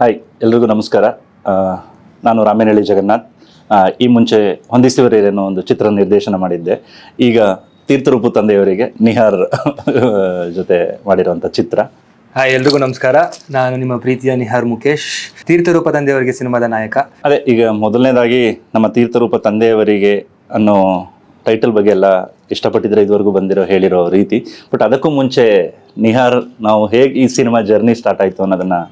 Hi ಎಲ್ರಿಗೂ ನಮಸ್ಕಾರ. ನಾನು ರಾಮೇನಹಳ್ಳಿ ಜಗನ್ನಾಥ್. ಈ ಮುಂಚೆ ಹೊಂದಿಸಿವರೇನೋ ಒಂದು ಚಿತ್ರ ನಿರ್ದೇಶನ ಮಾಡಿದ್ದೆ. ಈಗ ತೀರ್ಥರೂಪು ತಂದೆಯವರಿಗೆ ನಿಹಾರ್ ಜೊತೆ ಮಾಡಿರುವಂಥ ಚಿತ್ರ. ಹಾಯ್ ಎಲ್ರಿಗೂ ನಮಸ್ಕಾರ. ನಾನು ನಿಮ್ಮ ಪ್ರೀತಿಯ ನಿಹಾರ್ ಮುಖೇಶ್, ತೀರ್ಥರೂಪ ತಂದೆಯವರಿಗೆ ಸಿನಿಮಾದ ನಾಯಕ. ಅದೇ ಈಗ ಮೊದಲನೇದಾಗಿ ನಮ್ಮ ತೀರ್ಥರೂಪ ತಂದೆಯವರಿಗೆ ಅನ್ನೋ ಟೈಟಲ್ ಬಗ್ಗೆ ಎಲ್ಲ ಇಷ್ಟಪಟ್ಟಿದ್ರೆ ಇದುವರೆಗೂ ಹೇಳಿರೋ ರೀತಿ. ಬಟ್ ಅದಕ್ಕೂ ಮುಂಚೆ ನಿಹಾರ್ ನಾವು ಹೇಗೆ ಈ ಸಿನಿಮಾ ಜರ್ನಿ ಸ್ಟಾರ್ಟ್ ಆಯಿತು ಅನ್ನೋದನ್ನು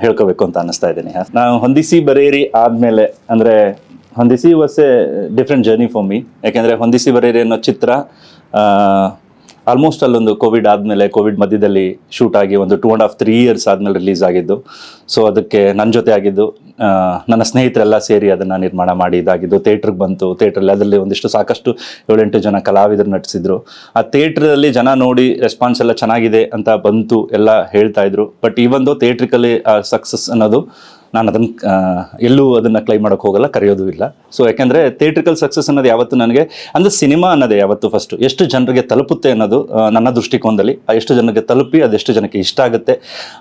ಹೇಳ್ಕೋಬೇಕು ಅಂತ ಅನ್ನಿಸ್ತಾ ಇದ್ದೀನಿ. ನಾವು ಹೊಂದಿಸಿ ಬರೇರಿ ಆದಮೇಲೆ ಅಂದರೆ ಹೊಂದಿಸಿ was A different journey for me. ಯಾಕೆಂದರೆ ಹೊಂದಿಸಿ ಬರೇರಿ ಅನ್ನೋ ಚಿತ್ರ ಆಲ್ಮೋಸ್ಟ್ ಅಲ್ಲೊಂದು ಕೋವಿಡ್ ಆದಮೇಲೆ, ಕೋವಿಡ್ ಮಧ್ಯದಲ್ಲಿ ಶೂಟ್ ಆಗಿ ಒಂದು 2.5-3 years ಆದಮೇಲೆ ರಿಲೀಸ್ ಆಗಿದ್ದು. ಸೊ ಅದಕ್ಕೆ ನನ್ನ ಜೊತೆ ಆಗಿದ್ದು ನನ್ನ ಸ್ನೇಹಿತರೆಲ್ಲ ಸೇರಿ ಅದನ್ನು ನಿರ್ಮಾಣ ಮಾಡಿ ಇದಾಗಿದ್ದು. ಥಿಯೇಟ್ರಿಗೆ ಬಂತು. ಥಿಯೇಟ್ರಲ್ಲಿ ಅದರಲ್ಲಿ ಒಂದಿಷ್ಟು ಸಾಕಷ್ಟು 7-8 ಜನ ಕಲಾವಿದರು ನಟಿಸಿದ್ರು. ಆ ಥಿಯೇಟ್ರಲ್ಲಿ ಜನ ನೋಡಿ ರೆಸ್ಪಾನ್ಸ್ ಎಲ್ಲ ಚೆನ್ನಾಗಿದೆ ಅಂತ ಬಂತು, ಎಲ್ಲ ಹೇಳ್ತಾ ಇದ್ರು. ಬಟ್ ಈವೊಂದು ಥಿಯೇಟ್ರಿಕಲಿ ಸಕ್ಸಸ್ ಅನ್ನೋದು ನಾನು ಅದನ್ನು ಎಲ್ಲೂ ಅದನ್ನು ಕ್ಲೈಮ್ ಮಾಡೋಕ್ಕೆ ಹೋಗಲ್ಲ, ಕರೆಯೋದು ಇಲ್ಲ. ಸೊ ಯಾಕೆಂದರೆ ಥಿಯೇಟ್ರಿಕಲ್ ಸಕ್ಸಸ್ ಅನ್ನೋದು ಯಾವತ್ತು ನನಗೆ ಅಂದರೆ ಸಿನಿಮಾ ಅನ್ನೋದೇ ಯಾವತ್ತು ಫಸ್ಟು ಎಷ್ಟು ಜನರಿಗೆ ತಲುಪುತ್ತೆ ಅನ್ನೋದು ನನ್ನ ದೃಷ್ಟಿಕೋನದಲ್ಲಿ. ಎಷ್ಟು ಜನರಿಗೆ ತಲುಪಿ ಅದೆಷ್ಟು ಜನಕ್ಕೆ ಇಷ್ಟ ಆಗುತ್ತೆ,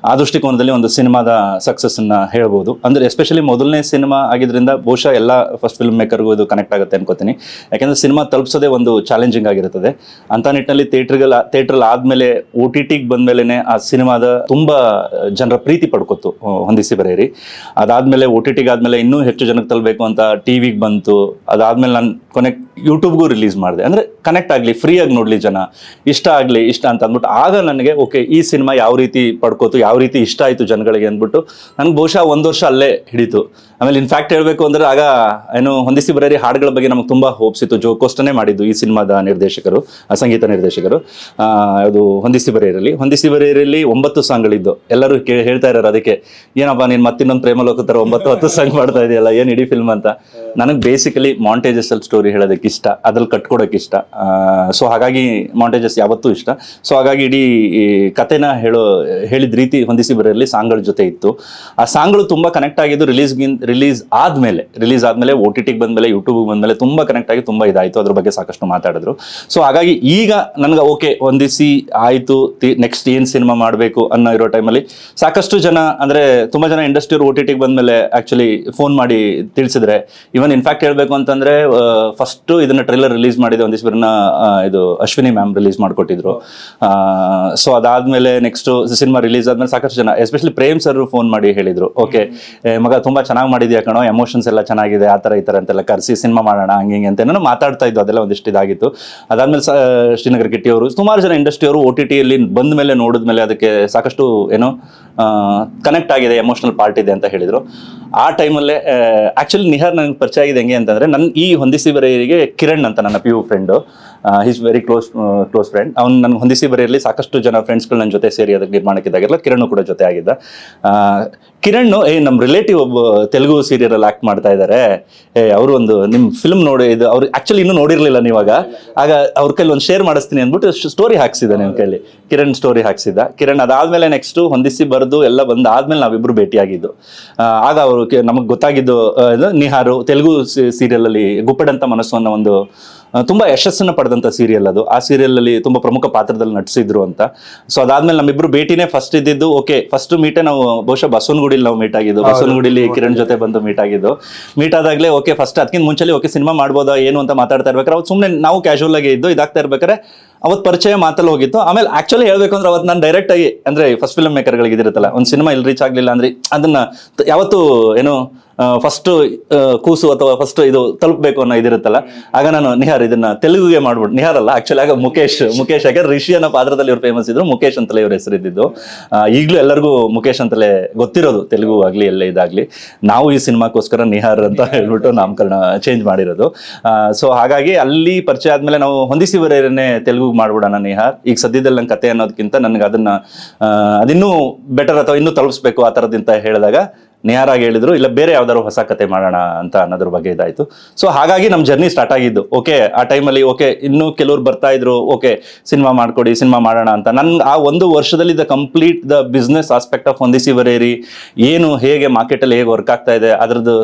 ಆ ದೃಷ್ಟಿಕೋನದಲ್ಲಿ ಒಂದು ಸಿನಿಮಾದ ಸಕ್ಸಸ್ಸನ್ನು ಹೇಳ್ಬೋದು. ಅಂದರೆ ಎಸ್ಪೆಷಲಿ ಮೊದಲನೇ ಸಿನಿಮಾ ಆಗಿದ್ದರಿಂದ ಬಹುಶಃ ಎಲ್ಲ ಫಸ್ಟ್ ಫಿಲ್ಮ್ ಮೇಕರ್ಗೂ ಇದು ಕನೆಕ್ಟ್ ಆಗುತ್ತೆ ಅನ್ಕೋತೀನಿ. ಯಾಕೆಂದರೆ ಸಿನಿಮಾ ತಲುಪಿಸೋದೇ ಒಂದು ಚಾಲೆಂಜಿಂಗ್ ಆಗಿರುತ್ತದೆ. ಅಂಥ ನಿಟ್ಟಿನಲ್ಲಿ ಥಿಯೇಟ್ರಲ್ಲಿ ಆದಮೇಲೆ OTTಗೆ ಬಂದಮೇಲೆ ಆ ಸಿನಿಮಾದ ತುಂಬ ಜನರ ಪ್ರೀತಿ ಪಡ್ಕೊತು ಹೊಂದಿಸಿ ಬರೇರಿ. ಅದಾದಮೇಲೆ OTTಗೆ ಆದಮೇಲೆ ಇನ್ನೂ ಹೆಚ್ಚು ಜನಕ್ಕೆ ತಲುಪಬೇಕು ಅಂತ ಟಿವಿಗೆ ಬಂತು. ಅದಾದಮೇಲೆ ನಾನು ಕೊನೆಗೆ ಯೂಟ್ಯೂಬ್ಗೂ ರಿಲೀಸ್ ಮಾಡಿದೆ. ಅಂದರೆ ಕನೆಕ್ಟ್ ಆಗಲಿ, ಫ್ರೀಯಾಗಿ ನೋಡಲಿ ಜನ, ಇಷ್ಟ ಆಗಲಿ ಇಷ್ಟ ಅಂತ ಅಂದ್ಬಿಟ್ಟು ಆಗ ನನಗೆ ಓಕೆ ಈ ಸಿನಿಮಾ ಯಾವ ರೀತಿ ಪಡ್ಕೋತು, ಯಾವ ರೀತಿ ಇಷ್ಟ ಆಯಿತು ಜನಗಳಿಗೆ ಅಂದ್ಬಿಟ್ಟು ನನಗೆ ಬಹುಶಃ 1 ವರ್ಷ ಅಲ್ಲೇ ಹಿಡಿತು. ಆಮೇಲೆ ಇನ್ಫ್ಯಾಕ್ಟ್ ಹೇಳಬೇಕು ಅಂದರೆ ಆಗ ಏನು ಹೊಂದಿಸಿ ಬರೇರಿ ಹಾಡುಗಳ ಬಗ್ಗೆ ನಮಗೆ ತುಂಬ ಹೋಪ್ಸ್ ಇತ್ತು. ಜೋಕೋಸ್ಟನೇ ಮಾಡಿದ್ದು ಈ ಸಿನಿಮಾದ ನಿರ್ದೇಶಕರು, ಸಂಗೀತ ನಿರ್ದೇಶಕರು. ಅದು ಹೊಂದಿಸಿ ಬರೇರಿಯಲ್ಲಿ 9 ಸಾಂಗ್ಗಳಿದ್ದು. ಎಲ್ಲರೂ ಹೇಳ್ತಾ ಇರೋರು ಅದಕ್ಕೆ, ಏನಪ್ಪ ನೀನು ಮತ್ತಿನ್ನೊಂದು ಪ್ರೇಮಲೋಕ ಥರ 9-10 ಸಾಂಗ್ ಮಾಡ್ತಾ ಇದೆಯಲ್ಲ, ಏನು ಇಡೀ ಫಿಲ್ಮ್ ಅಂತ. ನನಗೆ ಬೇಸಿಕಲಿ ಮಾಂಟೇಜಸ್ ಸ್ಟೋರಿ ಹೇಳೋದಕ್ಕೆ ಇಷ್ಟ, ಅದ್ರಲ್ಲಿ ಕಟ್ಕೊಡೋಕೆ ಇಷ್ಟ. ಸೊ ಹಾಗಾಗಿ ಮಾಂಟೇಜಸ್ ಯಾವತ್ತೂ ಇಷ್ಟ. ಸೊ ಹಾಗಾಗಿ ಇಡೀ ಕತೆನ ಹೇಳಿದ ರೀತಿ ಹೊಂದಿಸಿ ಬರೇರಿಯಲ್ಲಿ ಸಾಂಗ್ಗಳ ಜೊತೆ ಇತ್ತು. ಆ ಸಾಂಗ್ಗಳು ತುಂಬ ಕನೆಕ್ಟ್ ಆಗಿದ್ದು ರಿಲೀಸ್ ಆದಮೇಲೆ OTTಗೆ ಬಂದಮೇಲೆ, ಯೂಟ್ಯೂಬ್ಗೆ ಬಂದಮೇಲೆ ತುಂಬ ಕನೆಕ್ಟ್ ಆಗಿ ತುಂಬ ಇದಾಯಿತು. ಅದ್ರ ಬಗ್ಗೆ ಸಾಕಷ್ಟು ಮಾತಾಡಿದ್ರು. ಸೊ ಹಾಗಾಗಿ ಈಗ ನನಗೆ ಓಕೆ ಹೊಂದಿಸಿ ಆಯಿತು, ನೆಕ್ಸ್ಟ್ ಏನು ಸಿನಿಮಾ ಮಾಡಬೇಕು ಅನ್ನೋ ಇರೋ ಟೈಮಲ್ಲಿ ಸಾಕಷ್ಟು ಜನ ಅಂದರೆ ತುಂಬ ಜನ ಇಂಡಸ್ಟ್ರಿಯವರು OTTಗೆ ಬಂದಮೇಲೆ ಆ್ಯಕ್ಚುಲಿ ಫೋನ್ ಮಾಡಿ ತಿಳಿಸಿದ್ರೆ, ಇವನ್ ಇನ್ಫ್ಯಾಕ್ಟ್ ಹೇಳಬೇಕು ಅಂತಂದರೆ ಫಸ್ಟು ಇದನ್ನು ಟ್ರೈಲರ್ ರಿಲೀಸ್ ಮಾಡಿದೆ ಹೊಂದಿಸಿ ಬರೇರಿನ ಇದು ಅಶ್ವಿನಿ ಮ್ಯಾಮ್ ರಿಲೀಸ್ ಮಾಡಿಕೊಟ್ಟಿದ್ರು. ಸೊ ಅದಾದಮೇಲೆ ನೆಕ್ಸ್ಟು ಸಿನಿಮಾ ರಿಲೀಸ್ ಆದಮೇಲೆ ಸಾಕಷ್ಟು ಜನ ಎಸ್ಪೆಷಲಿ ಪ್ರೇಮ್ ಸರ್ ಫೋನ್ ಮಾಡಿ ಹೇಳಿದರು, ಓಕೆ ಮಗ ತುಂಬ ಚೆನ್ನಾಗಿ ಮಾಡಿದ್ಯಾ ಕಣೋ, ಎಮೋಷನ್ಸ್ ಎಲ್ಲ ಚೆನ್ನಾಗಿದೆ, ಆ ಥರ ಈ ಥರ ಅಂತೆಲ್ಲ ಕರೆಸಿ ಸಿನಿಮಾ ಮಾಡೋಣ ಹಂಗೆ ಅಂತ ಏನೋ ಮಾತಾಡ್ತಾ ಇದ್ದು. ಅದೆಲ್ಲ ಒಂದಿಷ್ಟು ಇದಾಗಿತ್ತು. ಅದಾದಮೇಲೆ ಶ್ರೀನಗರ ಕಿಟ್ಟಿ ಅವರು, ಸುಮಾರು ಜನ ಇಂಡಸ್ಟ್ರಿಯವರು OTTಯಲ್ಲಿ ಬಂದ ಮೇಲೆ ನೋಡಿದ್ಮೇಲೆ ಅದಕ್ಕೆ ಸಾಕಷ್ಟು ಏನೋ ಕನೆಕ್ಟ್ ಆಗಿದೆ, ಎಮೋಷನಲ್ ಪಾರ್ಟ್ ಇದೆ ಅಂತ ಹೇಳಿದರು. ಆ ಟೈಮಲ್ಲೇ ಆ್ಯಕ್ಚುಲಿ ನಿಹಾರ್ ನನಗೆ ಪರಿಚಯ ಆಗಿದೆ ಹೆಂಗೆ ಅಂತಂದರೆ, ನನ್ನ ಈ ಹೊಂದಿಸಿ ಬರೇರಿಗೆ ಕಿರಣ್ ಅಂತ ನನ್ನ PU friend, is very close friend. ಅವ್ನು ನನ್ನ ಹೊಂದಿಸಿ ಬರೇರಿಯಲ್ಲಿ ಸಾಕಷ್ಟು ಜನ ಫ್ರೆಂಡ್ಸ್ಗಳು ನನ್ನ ಜೊತೆ ಸೇರಿ ಅದಕ್ಕೆ ನಿರ್ಮಾಣಕ್ಕಿದ್ದಾಗಿರಲ್ಲ, ಕಿರಣ್ ಕೂಡ ಜೊತೆ ಆಗಿದ್ದ. ಕಿರಣ್ ನಮ್ಮ ರಿಲೇಟಿವ್ ಒಬ್ಬ ತೆಲುಗು ಸೀರಿಯಲಲ್ಲಿ ಆ್ಯಕ್ಟ್ ಮಾಡ್ತಾ ಇದ್ದಾರೆ, ಅವರು ಒಂದು ನಿಮ್ಮ ಫಿಲ್ಮ್ ನೋಡಿ, ಇದು ಅವ್ರು ಆ್ಯಕ್ಚುಲಿ ಇನ್ನೂ ನೋಡಿರಲಿಲ್ಲ ನೀವಾಗ, ಆಗ ಅವ್ರ ಕೈಲಿ ಒಂದು ಶೇರ್ ಮಾಡಿಸ್ತೀನಿ ಅಂದ್ಬಿಟ್ಟು ಸ್ಟೋರಿ ಹಾಕ್ಸಿದ್ದ ನಿಮ್ಮ ಕೈಲಿ. ಕಿರಣ್ ಸ್ಟೋರಿ ಹಾಕ್ಸಿದ್ದ. ಕಿರಣ್ ಅದಾದಮೇಲೆ ನೆಕ್ಸ್ಟು ಹೊಂದಿಸಿ ಬರೆದು ಎಲ್ಲ ಬಂದಾದ್ಮೇಲೆ ನಾವಿಬ್ಬರು ಭೇಟಿಯಾಗಿದ್ದು. ಆಗ ಅವರು ನಮಗೆ ಗೊತ್ತಾಗಿದ್ದು ನಿಹಾರು ತೆಲುಗು ಸೀರಿಯಲಲ್ಲಿ ಗುಪ್ಪಡಂತ ಮನಸ್ಸು ಅನ್ನೋ ಒಂದು ತುಂಬ ಯಶಸ್ಸನ್ನು ಪಡೆದಂಥ ಸೀರಿಯಲ್ ಅದು. ಆ ಸೀರಿಯಲಲ್ಲಿ ತುಂಬ ಪ್ರಮುಖ ಪಾತ್ರದಲ್ಲಿ ನಟಿಸಿದ್ರು ಅಂತ. ಸೊ ಅದಾದ್ಮೇಲೆ ನಮ್ಮಿಬ್ಬರು ಭೇಟಿನೇ ಫಸ್ಟ್ ಇದ್ದಿದ್ದು. ಓಕೆ ಫಸ್ಟ್ ಮೀಟೇ ನಾವು ಬಹುಶಃ ಬಸವನಗುಡಿಲಿ ನಾವು ಮೀಟ್ ಆಗಿದ್ದು. ಬಸವನಗುಡಿಲಿ ಕಿರಣ್ ಜೊತೆ ಬಂದು ಮೀಟ್ ಆಗಿದ್ದು. ಮೀಟ್ ಆದಾಗಲೇ ಓಕೆ ಫಸ್ಟ್ ಅದಕ್ಕಿಂತ ಮುಂಚೆಲಿ ಓಕೆ ಸಿನಿಮಾ ಮಾಡ್ಬೋದಾ ಏನು ಅಂತ ಮಾತಾಡ್ತಾ ಇರ್ಬೇಕಾದ್ರೆ ಅವ್ರು ಸುಮ್ಮನೆ ನಾವು ಕ್ಯಾಶುವಲ್ ಆಗಿ ಇದ್ದು ಇದಾಗ್ತಾ ಇರ್ಬೇಕಾದ್ರೆ ಅವತ್ತು ಪರಿಚಯ ಮಾತಲ್ಲಿ ಹೋಗಿತ್ತು. ಆಮೇಲೆ ಆ್ಯಕ್ಚುಲಿ ಹೇಳಬೇಕು ಅಂದ್ರೆ ಅವತ್ತು ನಾನು ಡೈರೆಕ್ಟಾಗಿ ಅಂದರೆ ಫಸ್ಟ್ ಫಿಲ್ಮ್ ಮೇಕರ್ಗಳಿಗೆ ಇದಿರುತ್ತಲ್ಲ, ಒಂದು ಸಿನಿಮಾ ಇಲ್ಲಿ ರೀಚ್ ಆಗಲಿಲ್ಲ ಅಂದರೆ ಅದನ್ನು ಯಾವತ್ತು ಏನು ಫಸ್ಟು ಕೂಸು ಅಥವಾ ಫಸ್ಟ್ ಇದು ತಲುಪಬೇಕು ಅನ್ನೋ ಇದಿರುತ್ತಲ್ಲ, ಆಗ ನಾನು ನಿಹಾರ್ ಇದನ್ನ ತೆಲುಗುಗೆ ಮಾಡ್ಬಿಟ್ಟು, ನಿಹಾರ್ ಅಲ್ಲ ಆ್ಯಕ್ಚುಲಿ ಆಗ ಮುಖೇಶ್ ಯಾಕಂದ್ರೆ ರಿಷಿ ಅನ್ನೋ ಪಾತ್ರದಲ್ಲಿ ಇವ್ರು ಫೇಮಸ್ ಇದ್ರು, ಮುಖೇಶ್ ಅಂತಲೇ ಇವ್ರ ಹೆಸರಿದ್ದು. ಈಗಲೂ ಎಲ್ಲರಿಗೂ ಮುಖೇಶ್ ಅಂತಲೇ ಗೊತ್ತಿರೋದು, ತೆಲುಗು ಆಗಲಿ ಎಲ್ಲ ಇದಾಗಲಿ. ನಾವು ಈ ಸಿನಿಮಾಕ್ಕೋಸ್ಕರ ನಿಹಾರ್ ಅಂತ ಹೇಳ್ಬಿಟ್ಟು ನಾಮಕರಣ ಚೇಂಜ್ ಮಾಡಿರೋದು. ಸೊ ಹಾಗಾಗಿ ಅಲ್ಲಿ ಪರಿಚಯ ಆದಮೇಲೆ ನಾವು ಹೊಂದಿಸಿ ಬರೇರನ್ನೇ ತೆಲುಗು ಮಾಡ್ಬಿಡೋಣ ನಿಹಾರ್, ಈಗ ಸದ್ಯದಲ್ಲಿ ನನ್ನ ಕತೆ ಅನ್ನೋದಕ್ಕಿಂತ ನನಗೆ ಅದನ್ನು ಅದಿನ್ನೂ ಬೆಟರ್ ಅಥವಾ ಇನ್ನೂ ತಲುಪಿಸ್ಬೇಕು ಆ ಥರದ್ದಿಂತ ಹೇಳಿದಾಗ ನಿಹಾರಾಗಿ ಹೇಳಿದ್ರು ಇಲ್ಲ ಬೇರೆ ಯಾವ್ದಾದ್ರು ಹೊಸ ಕತೆ ಮಾಡೋಣ ಅಂತ ಅನ್ನೋದ್ರ ಬಗ್ಗೆ ಇದಾಯ್ತು. ಸೊ ಹಾಗಾಗಿ ನಮ್ಮ ಜರ್ನಿ ಸ್ಟಾರ್ಟ್ ಆಗಿದ್ದು. ಓಕೆ, ಆ ಟೈಮಲ್ಲಿ ಓಕೆ ಇನ್ನೂ ಕೆಲವ್ರು ಬರ್ತಾ ಇದ್ರು, ಓಕೆ ಸಿನಿಮಾ ಮಾಡ್ಕೊಡಿ, ಸಿನಿಮಾ ಮಾಡೋಣ ಅಂತ. ನನ್ಗೆ ಆ ಒಂದು ವರ್ಷದಲ್ಲಿ complete the business aspect of ಹೊಂದಿಸಿ ಬರೇರಿ ಏನು ಹೇಗೆ ಮಾರ್ಕೆಟಲ್ಲಿ ಹೇಗೆ ವರ್ಕ್ ಆಗ್ತಾ ಇದೆ ಅದ್ರದ್ದು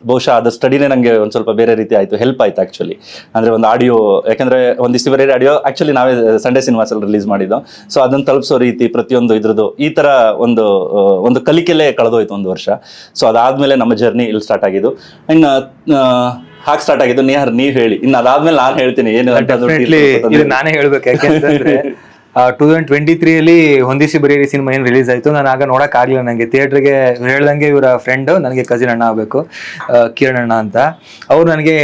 ಬಹುಶಃ ಅದು ಸ್ಟಡಿನೇ ನನಗೆ ಒಂದು ಸ್ವಲ್ಪ ಬೇರೆ ರೀತಿ ಆಯಿತು, ಹೆಲ್ಪ್ ಆಯ್ತು ಆ್ಯಕ್ಚುಲಿ. ಅಂದರೆ ಒಂದು ಆಡಿಯೋ, ಯಾಕಂದರೆ ಹೊಂದಿಸಿ ಬರೇರಿ ಆಡಿಯೋ ಆ್ಯಕ್ಚುಲಿ ನಾವೇ ಸಂಡೇ ಸಿನಿಮಾಸಲ್ಲಿ ರಿಲೀಸ್ ಮಾಡಿದ್ದು. ಸೊ ಅದನ್ನು ತಲುಪಿಸೋ ರೀತಿ ಪ್ರತಿಯೊಂದು ಇದ್ರದ್ದು ಈ ಥರ ಒಂದು ಕಲಿಕೆಲೇ ಕಳೆದೋಯ್ತು ಒಂದು ವರ್ಷ. ಸೊ ಅದಾದ್ಮೇಲೆ ನಮ್ಮ ಜರ್ನಿ ಇಲ್ಲಿ ಸ್ಟಾರ್ಟ್ ಆಗಿದ್ದು. ಇನ್ನು ಹಾಗೆ ಸ್ಟಾರ್ಟ್ ಆಗಿದ್ದು. ನಿಹಾರ್ ನೀವ್ ಹೇಳಿ, ಇನ್ನು ಅದಾದ್ಮೇಲೆ ನಾನು ಹೇಳ್ತೀನಿ ಏನು ಇದು ನಾನೇ ಹೇಳ್ಬೇಕು. ಯಾಕೆಂತಂದ್ರೆ 2023 ಹೊಂದಿಸಿ ಬರೀರಿ ಸಿನಿಮಾ ಏನು ರಿಲೀಸ್ ಆಯ್ತು, ನಾನು ಆಗ ನೋಡಕ್ ಆಗ್ಲಿಲ್ಲ. ನನಗೆ ಥಿಯೇಟ್ರಿಗೆ ಹೇಳ್ದಂಗೆ ಇವರ ಫ್ರೆಂಡ್, ನನಗೆ ಕಸಿನ್ ಅಣ್ಣ ಆಗಬೇಕು, ಕಿರಣ್ ಅಣ್ಣ ಅಂತ, ಅವ್ರು ನನಗೆ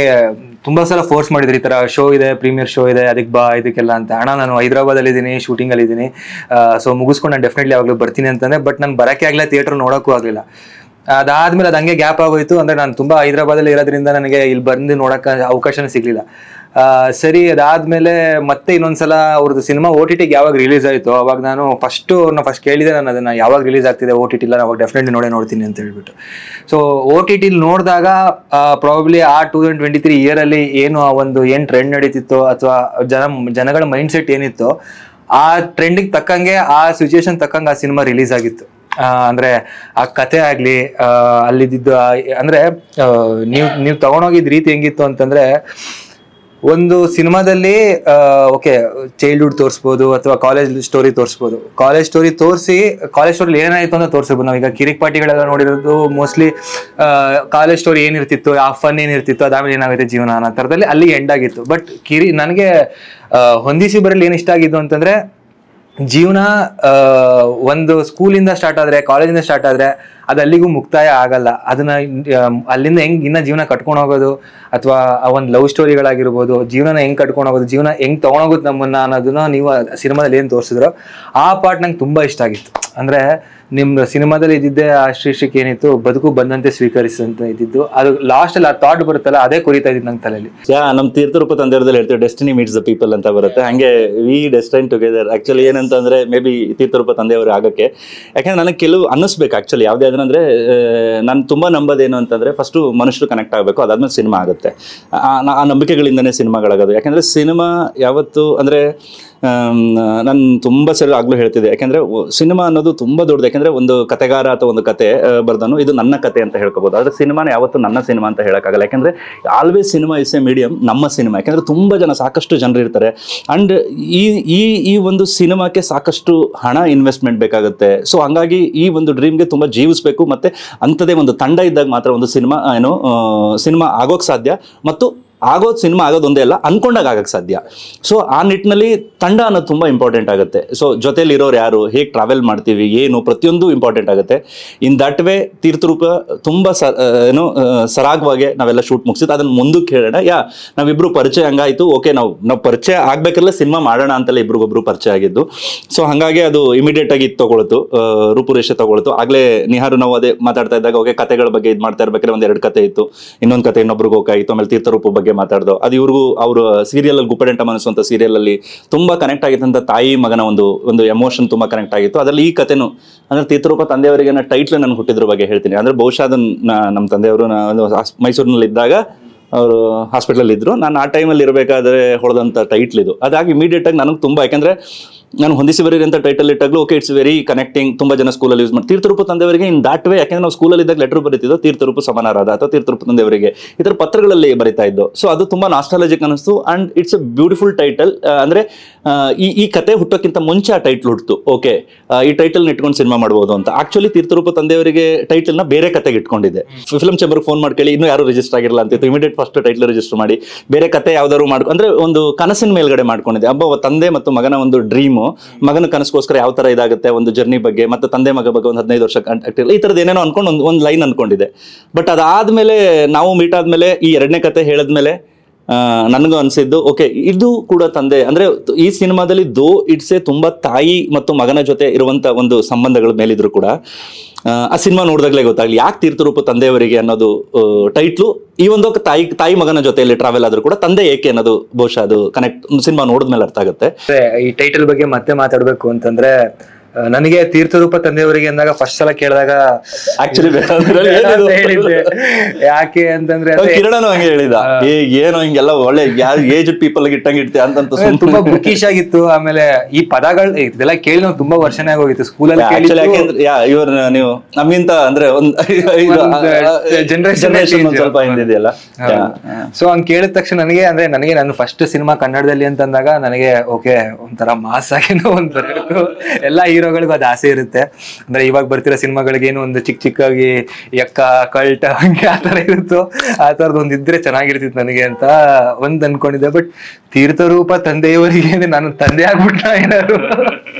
ತುಂಬಾ ಸಲ ಫೋರ್ಸ್ ಮಾಡಿದ್ರು, ಈ ತರ ಶೋ ಇದೆ, ಪ್ರೀಮಿಯರ್ ಶೋ ಇದೆ, ಅದಕ್ಕೆ ಬಾ ಇದಕ್ಕೆಲ್ಲ ಅಂತ. ಅಣ್ಣ ನಾನು ಹೈದರಾಬಾದಲ್ಲಿ ಇದ್ದೀನಿ, ಶೂಟಿಂಗ್ ಅಲ್ಲಿ ಇದ್ದೀನಿ, ಸೊ ಮುಗಿಸ್ಕೊಂಡು ನಾನು ಡೆಫಿನೆಟ್ಲಿ ಯಾವಾಗಲೂ ಬರ್ತೀನಿ ಅಂತಂದ್ರೆ. ಬಟ್ ನಾನು ಬರಕ್ಕೆ ಆಗಲಿಲ್ಲ, ಥಿಯೇಟರ್ ನೋಡೋಕ್ಕೂ ಆಗಲಿಲ್ಲ. ಅದಾದ್ಮೇಲೆ ಅದು ಹಂಗೆ ಗ್ಯಾಪ್ ಆಗೋಯ್ತು. ಅಂದ್ರೆ ನಾನು ತುಂಬಾ ಹೈದರಾಬಾದಲ್ಲಿ ಇರೋದ್ರಿಂದ ನನಗೆ ಇಲ್ಲಿ ಬಂದು ನೋಡಕ್ಕೆ ಅವಕಾಶನೇ ಸಿಗ್ಲಿಲ್ಲ. ಸರಿ, ಅದಾದ್ಮೇಲೆ ಮತ್ತೆ ಇನ್ನೊಂದ್ಸಲ ಅವ್ರದ್ದು ಸಿನಿಮಾ OTT ಯಾವಾಗ ರಿಲೀಸ್ ಆಯ್ತು ಅವಾಗ ನಾನು ಫಸ್ಟ್ ಕೇಳಿದೆ, ನಾನು ಅದನ್ನ ಯಾವಾಗ ರಿಲೀಸ್ ಆಗ್ತಿದೆ OTT ಇಲ್ಲ, ಅವಾಗ ಡೆಫಿನೆಟ್ಲಿ ನೋಡ್ತೀನಿ ಅಂತ ಹೇಳ್ಬಿಟ್ಟು. ಸೊ OTT ನೋಡಿದಾಗ ಪ್ರಾಬಬ್ಲಿ ಆ 2023 ಇಯರಲ್ಲಿ ಏನು ಟ್ರೆಂಡ್ ನಡೀತಿತ್ತು ಅಥವಾ ಜನಗಳ ಮೈಂಡ್ ಸೆಟ್ ಏನಿತ್ತು ಆ ಟ್ರೆಂಡಿಗೆ ತಕ್ಕಂಗೆ, ಆ ಸಿಚುಯೇಷನ್ ತಕ್ಕಂಗೆ ಆ ಸಿನಿಮಾ ರಿಲೀಸ್ ಆಗಿತ್ತು. ಅಂದ್ರೆ ಆ ಕತೆ ಆಗ್ಲಿ, ಅಲ್ಲಿದ್ದು ಅಂದ್ರೆ ನೀವು ತಗೊಂಡೋಗಿದ್ ರೀತಿ ಹೆಂಗಿತ್ತು ಅಂತಂದ್ರೆ, ಒಂದು ಸಿನಿಮಾದಲ್ಲಿ ಓಕೆ ಚೈಲ್ಡ್ಹುಡ್ ತೋರಿಸ್ಬೋದು ಅಥವಾ ಕಾಲೇಜ್ ಸ್ಟೋರಿ ತೋರಿಸ್ಬೋದು. ಕಾಲೇಜ್ ಸ್ಟೋರಿ ಕಾಲೇಜ್ ಏನಾಯ್ತು ಅಂತ ತೋರಿಸ್ಬೋದು. ನಾವೀಗ ಕಿರಿಕ್ ಪಾರ್ಟಿಗಳೆಲ್ಲ ನೋಡಿರೋದು ಮೋಸ್ಟ್ಲಿ ಕಾಲೇಜ್ ಸ್ಟೋರಿ ಏನಿರ್ತಿತ್ತು, ಆ ಫನ್ ಏನಿರ್ತಿತ್ತು, ಅದಾದ್ಮೇಲೆ ಏನಾಗುತ್ತೆ ಜೀವನ ಅನ್ನೋ ಥರದಲ್ಲಿ ಅಲ್ಲಿ ಎಂಡ್ ಆಗಿತ್ತು. ಬಟ್ ನನಗೆ ಹೊಂದಿಸಿ ಬರಲಿ ಏನು ಇಷ್ಟ ಆಗಿದ್ದು ಅಂತಂದ್ರೆ, ಜೀವನ ಒಂದು ಸ್ಕೂಲಿಂದ ಸ್ಟಾರ್ಟ್ ಆದ್ರೆ, ಕಾಲೇಜಿಂದ ಸ್ಟಾರ್ಟ್ ಆದ್ರೆ ಅದು ಅಲ್ಲಿಗೂ ಮುಕ್ತಾಯ ಆಗಲ್ಲ. ಅದನ್ನ ಅಲ್ಲಿಂದ ಇನ್ನ ಜೀವನ ಕಟ್ಕೊಂಡು ಹೋಗೋದು ಅಥವಾ ಆ ಒಂದು ಲವ್ ಸ್ಟೋರಿಗಳಾಗಿರ್ಬೋದು, ಜೀವನ ಹೆಂಗ್ ಕಟ್ಕೊಂಡು ಹೋಗೋದು, ಜೀವನ ಹೆಂಗ್ ತಗೊಂಡೋಗೋದು ನಮ್ಮನ್ನ ಅನ್ನೋದನ್ನ ನೀವು ಸಿನಿಮಾದಲ್ಲಿ ಏನ್ ತೋರಿಸಿದ್ರು ಆ ಪಾರ್ಟ್ ನಂಗೆ ತುಂಬಾ ಇಷ್ಟ ಆಗಿತ್ತು. ಅಂದ್ರೆ ನಿಮ್ಮ ಸಿನಿಮಾದಲ್ಲಿ ಇದ್ದಿದ್ದೆ ಆ ಶೀರ್ಷಿಕೆ ಏನಿತ್ತು, ಬದುಕು ಬಂದಂತೆ ಸ್ವೀಕರಿಸಂತ ಇದ್ದಿದ್ದು, ಅದು ಲಾಸ್ಟ್ ಅಲ್ಲಿ ಆ ಥಾಟ್ ಬರುತ್ತಲ್ಲ, ಅದೇ ಕುರಿತಾ ಇದ್ದಿದ್ದು ನಂಗೆ ತಲೆಯಲ್ಲಿ. ನಮ್ಮ ತೀರ್ಥರೂಪ ತಂದೆಯವ್ರದಲ್ಲಿ ಹೇಳ್ತೀವಿ ಡೆಸ್ಟಿನಿ ಮೀಟ್ಸ್ ದ ಪೀಪಲ್ ಅಂತ ಬರುತ್ತೆ. ಹಂಗೆ ವಿ ಡೆಸ್ಟೈನ್ ಟುಗೆದರ್. ಆಕ್ಚುಲಿ ಏನಂತಂದ್ರೆ ಮೇ ಬಿ ತೀರ್ಥರೂಪ ತಂದೆಯವರು ಆಗಕ್ಕೆ, ಯಾಕಂದ್ರೆ ನನಗೆ ಕೆಲವು ಅನ್ನಿಸ್ಬೇಕು ಆಕ್ಚುಲಿ ಯಾವುದೇ ಅಂದ್ರೆ ನಾನು ತುಂಬಾ ನಂಬೋದೇನು ಅಂತಂದ್ರೆ, ಫಸ್ಟ್ ಮನುಷ್ಯರು ಕನೆಕ್ಟ್ ಆಗಬೇಕು, ಅದಾದ್ಮೇಲೆ ಸಿನಿಮಾ ಆಗುತ್ತೆ. ಆ ನಂಬಿಕೆಗಳಿಂದನೇ ಸಿನಿಮಾಗಳಾಗೋದು. ಯಾಕಂದ್ರೆ ಸಿನಿಮಾ ಯಾವತ್ತು ಅಂದ್ರೆ ನಾನು ತುಂಬ ಸರಿ ಆಗ್ಲೂ ಹೇಳ್ತಿದ್ದೆ, ಯಾಕೆಂದರೆ ಸಿನಿಮಾ ಅನ್ನೋದು ತುಂಬ ದೊಡ್ಡದು. ಯಾಕೆಂದರೆ ಒಂದು ಕತೆಗಾರ ಅಥವಾ ಒಂದು ಕತೆ ಬರ್ದನು ಇದು ನನ್ನ ಕತೆ ಅಂತ ಹೇಳ್ಕೋಬೋದು, ಆದರೆ ಸಿನಿಮಾನ ಯಾವತ್ತು ನನ್ನ ಸಿನಿಮಾ ಅಂತ ಹೇಳೋಕ್ಕಾಗಲ್ಲ. ಯಾಕೆಂದರೆ always cinema is A medium, ನಮ್ಮ ಸಿನಿಮಾ. ಯಾಕೆಂದರೆ ತುಂಬ ಜನ, ಸಾಕಷ್ಟು ಜನರು ಇರ್ತಾರೆ, ಆ್ಯಂಡ್ ಈ ಒಂದು ಸಿನಿಮಾಕ್ಕೆ ಸಾಕಷ್ಟು ಹಣ ಇನ್ವೆಸ್ಟ್ಮೆಂಟ್ ಬೇಕಾಗುತ್ತೆ. ಸೊ ಹಂಗಾಗಿ ಈ ಒಂದು ಡ್ರೀಮ್ಗೆ ತುಂಬ ಜೀವಿಸಬೇಕು, ಮತ್ತು ಅಂಥದ್ದೇ ಒಂದು ತಂಡ ಇದ್ದಾಗ ಮಾತ್ರ ಒಂದು ಸಿನಿಮಾ ಆಗೋಕ್ಕೆ ಸಾಧ್ಯ. ಮತ್ತು ಸಿನಿಮಾ ಆಗೋದು ಒಂದೇ ಅಲ್ಲ, ಅನ್ಕೊಂಡಾಗ ಆಗಕ್ಕೆ ಸಾಧ್ಯ. ಸೊ ಆ ನಿಟ್ಟಿನಲ್ಲಿ ತಂಡ ಅನ್ನೋದು ತುಂಬ ಇಂಪಾರ್ಟೆಂಟ್ ಆಗುತ್ತೆ. ಸೊ ಜೊತೆಲಿ ಇರೋರು ಯಾರು, ಹೇಗೆ ಟ್ರಾವೆಲ್ ಮಾಡ್ತೀವಿ, ಏನು ಪ್ರತಿಯೊಂದು ಇಂಪಾರ್ಟೆಂಟ್ ಆಗುತ್ತೆ. ಇನ್ ದಟ್ ವೇ ತೀರ್ಥರೂಪ ತುಂಬ ಸರಾಗವಾಗಿ ನಾವೆಲ್ಲ ಶೂಟ್ ಮುಗಿಸಿದ್ದು. ಅದನ್ನು ಮುಂದಕ್ಕೆ ಹೇಳೋಣ. ನಾವಿಬ್ರು ಪರಿಚಯ ಹಂಗಾಯ್ತು. ಓಕೆ, ನಾವು ಪರಿಚಯ ಆಗ್ಬೇಕಲ್ಲ ಸಿನಿಮಾ ಮಾಡೋಣ ಅಂತಲೇ ಇಬ್ರಿಗೊಬ್ರು ಪರಿಚಯ ಆಗಿದ್ದು. ಸೊ ಹಾಗಾಗಿ ಅದು ಇಮಿಡಿಯೇಟ್ ಆಗಿ ತಗೊಳ್ತು, ರೂಪುರೇಷೆ ತಗೊಳ್ತು. ಆಗಲೇ ನಿಹಾರು ನಾವು ಅದೇ ಮಾತಾಡ್ತಾ ಇದ್ದಾಗ, ಓಕೆ ಕತೆಗಳ ಬಗ್ಗೆ ಇದು ಮಾಡ್ತಾ ಇರ್ಬೇಕಾದ್ರೆ ಒಂದೆರಡು ಕತೆ ಇತ್ತು, ಇನ್ನೊಂದು ಕತೆ ಇನ್ನೊಬ್ರಿಗೆ ಹೋಗಾಯಿತು. ಆಮೇಲೆ ತೀರ್ಥರೂಪ ಬಗ್ಗೆ ಮಾತಾಡ್ದು. ಅದು ಇವ್ರಿಗೂ ಅವರು ಸೀರಿಯಲ್ ಅಲ್ಲಿ ಗುಪ್ಪೆಡೆಂಟ ಮನಸ್ಸು ಅಂತ ಸೀರಿಯಲ್ ಅಲ್ಲಿ ತುಂಬಾ ಕನೆಕ್ಟ್ ಆಗಿತ್ತಂತ ತಾಯಿ ಮಗನ ಒಂದು ಎಮೋಷನ್ ತುಂಬಾ ಕನೆಕ್ಟ್ ಆಗಿತ್ತು. ಅದರಲ್ಲಿ ಈ ಕತೆನು ಅಂದ್ರೆ ತೀರ್ಥರೂಪ ತಂದೆಯವರಿಗೆ ಟೈಟ್ಲ್ ನನ್ಗೆ ಹುಟ್ಟಿದ್ರ ಬಗ್ಗೆ ಹೇಳ್ತೀನಿ. ಅಂದ್ರೆ ಬಹುಶಃ ಅದನ್ನ ನಮ್ಮ ತಂದೆಯವರು ಮೈಸೂರಿನಲ್ಲಿ ಇದ್ದಾಗ ಅವರು ಹಾಸ್ಪಿಟಲ್ ಇದ್ರು, ನಾನು ಆ ಟೈಮಲ್ಲಿ ಇರಬೇಕಾದ್ರೆ ಹೊಡೆದಂಥ ಟೈಟ್ಲ್ ಇದು. ಅದಾಗಿ ಇಮಿಡಿಯೇಟ್ ಆಗಿ ನನಗೆ ತುಂಬ, ಯಾಕಂದ್ರೆ ನಾನು ಹೊಂದಿಸಿ ಬರೀರಿ ಅಂತ ಟೈಟಲ್ ಇಟ್ಟಾಗಲೂ ಓಕೆ ಇಟ್ಸ್ ವೆರಿ ಕನೆಕ್ಟಿಂಗ್. ತುಂಬ ಜನ ಸ್ಕೂಲಲ್ಲಿ ಯೂಸ್ ಮಾಡಿ ತೀರ್ಥರೂಪ ತಂದೆಯವರಿಗೆ ಇನ್ ದಾಟ್ ವೇ. ಯಾಕೆಂದ್ರೆ ನಾವು ಸ್ಕೂಲಲ್ಲಿ ಇದ್ದಾಗ ಲೆಟರ್ ಬರೀತಿದ್ದೋ ತೀರ್ಥರೂಪ ಸಮಾನಾರಾಧ ಅಥವಾ ತೀರ್ಥರೂಪ ತಂದೆಯವರಿಗೆ, ಈ ಥರ ಪತ್ರಗಳಲ್ಲಿ ಬರೀತಾ ಇದ್ದು. ಸೊ ಅದು ತುಂಬ ನಾಸ್ಟಾಲಜಿಕ್ ಅನಿಸ್ತು, and it's A beautiful title. ಅಂದರೆ ಈ ಕತೆ ಹುಟ್ಟೋಕ್ಕಿಂತ ಮುಂಚೆ ಆ ಟೈಟ್ಲ್ ಹುಟ್ಟಿತು. ಓಕೆ, ಈ ಟೈಟಲ್ನ ಇಟ್ಕೊಂಡು ಸಿನಿಮಾ ಮಾಡ್ಬೋದು ಅಂತ. ಆಕ್ಚುಲಿ ತೀರ್ಥರೂಪ ತಂದೆಯವರಿಗೆ ಟೈಟಲ್ನ ಬೇರೆ ಕತೆಗೆ ಇಟ್ಕೊಂಡಿದ್ದೆ. ಫಿಲ್ಮ್ ಚೇಂಬರ್ಗೆ ಫೋನ್ ಮಾಡಿ ಕೇಳಿ, ಇನ್ನೂ ಯಾರು ರಿಜಿಸ್ಟರ್ ಆಗಿರಲ್ಲ ಅಂತಿತ್ತು. ಇಮಿಡಿಯೇಟ್ ಫಸ್ಟ್ ಟೈಟ್ಲ್ ರಿಜಿಸ್ಟರ್ ಮಾಡಿ ಬೇರೆ ಕತೆ ಯಾವ್ದಾದ್ರು ಅಂದ್ರೆ ಒಂದು ಕನಸಿನ ಮೇಲ್ಗಡೆ ಮಾಡ್ಕೊಂಡಿದ್ದೆ. ಒಬ್ಬ ತಂದೆ ಮತ್ತು ಮಗನ ಒಂದು ಡ್ರೀಮು, ಮಗನ ಕನಸ್ಗೋಸ್ಕರ ಯಾವ ತರ ಇದಾಗುತ್ತೆ ಒಂದು ಜರ್ನಿ ಬಗ್ಗೆ, ಮತ್ತೆ ತಂದೆ ಮಗ ಬಗ್ಗೆ ಒಂದು 15 ವರ್ಷ ಕಾಂಟ್ಯಾಕ್ಟ್ ಇಲ್ಲ, ಈ ಥರದ್ದು ಏನೇನೋ ಅನ್ಕೊಂಡು ಒಂದು ಲೈನ್ ಅನ್ಕೊಂಡಿದ್ದೆ. ಬಟ್ ಅದಾದ್ಮೇಲೆ ನಾವು ಮೀಟ್ ಆದ್ಮೇಲೆ ಈ ಎರಡನೇ ಕತೆ ಹೇಳಿದ್ಮೇಲೆ ನನಗೂ ಅನ್ಸಿದ್ದು ಓಕೆ ಇದು ಕೂಡ ತಂದೆ ಅಂದ್ರೆ ಈ ಸಿನಿಮಾದಲ್ಲಿ ಇಟ್ಸ್ ಎ ತುಂಬಾ ತಾಯಿ ಮತ್ತು ಮಗನ ಜೊತೆ ಇರುವಂತ ಒಂದು ಸಂಬಂಧಗಳ ಮೇಲಿದ್ರು ಕೂಡ ಆ ಸಿನಿಮಾ ನೋಡಿದಾಗಲೇ ಗೊತ್ತಾಗ್ಲಿ ಯಾಕೆ ತೀರ್ಥರೂಪ ತಂದೆಯವರಿಗೆ ಅನ್ನೋದು ಟೈಟ್ಲು. ಈ ಒಂದು ತಾಯಿ ಮಗನ ಜೊತೆಯಲ್ಲಿ ಟ್ರಾವೆಲ್ ಆದ್ರೂ ಕೂಡ ತಂದೆ ಏಕೆ ಅನ್ನೋದು ಬಹುಶಃ ಅದು ಕನೆಕ್ಟ್ ಸಿನಿಮಾ ನೋಡಿದ್ಮೇಲೆ ಅರ್ಥ ಆಗುತ್ತೆ. ಈ ಟೈಟಲ್ ಬಗ್ಗೆ ಮತ್ತೆ ಮಾತಾಡ್ಬೇಕು ಅಂತಂದ್ರೆ ನನಗೆ ತೀರ್ಥರೂಪ ತಂದೆಯವರಿಗೆ ಅಂದಾಗ ಫಸ್ಟ್ ಸಲ ಕೇಳಿದಾಗ ಆಕ್ಚುಲಿ ಹೇಳಿದ್ದೆ. ಯಾಕೆ ಅಂತಂದ್ರೆ ಕಿರಣನು ಹಂಗೆ ಹೇಳಿದ, ಏನೋ ಹಿಂಗೆಲ್ಲ ಒಳ್ಳೆ ಏಜ್ ಪೀಪಲ್ ಇಟ್ಟಂಗೆ ಇಡ್ತೀಯ ಅಂತ ತುಂಬಾ ಬುಕಿಶ್ ಆಗಿತ್ತು. ಆಮೇಲೆ ಈ ಪದಗಳು ಇದೆಲ್ಲ ಕೇಳಿ ನಾವು ತುಂಬಾ ವರ್ಷನೇ ಆಗೋಗಿತ್ತು ಸ್ಕೂಲಲ್ಲಿ. ಇವ್ರ ನೀವು ನಮ್ಗಿಂತ ಅಂದ್ರೆ ಒಂದ್ ಜನರೇಷನ್ ಸ್ವಲ್ಪ ಹಿಂದಿದೆಯಲ್ಲ. ಸೊ ಹಂಗ್ ಕೇಳಿದ ತಕ್ಷಣ ನನಗೆ ನನ್ನ ಫಸ್ಟ್ ಸಿನಿಮಾ ಕನ್ನಡದಲ್ಲಿ ಅಂತಂದಾಗ ನನಗೆ ಓಕೆ ಒಂಥರ ಮಾಸ್ ಆಗಿನೂ ಒಂದ್ ಬರಬೇಕು. ಎಲ್ಲಾ ಹೀರೋಗಳಿಗೂ ಅದು ಆಸೆ ಇರುತ್ತೆ. ಅಂದ್ರೆ ಇವಾಗ ಬರ್ತಿರೋ ಸಿನಿಮಾಗಳಿಗೆ ಏನು ಒಂದು ಚಿಕ್ಕಾಗಿ ಎಕ್ಕ ಕಲ್ಟ ಹಂಗೆ ಆತರ ಇರುತ್ತೋ ಆ ತರದ್ ಒಂದ್ ಇದ್ರೆ ಚೆನ್ನಾಗಿರ್ತಿತ್ತು ನನಗೆ ಅಂತ ಒಂದ್ ಅನ್ಕೊಂಡಿದ್ದೆ. ಬಟ್ ತೀರ್ಥರೂಪ ತಂದೆಯವರಿಗೆ ನಾನು ತಂದೆ ಆಗ್ಬಿಟ್ಟ ಏನಾದ್ರು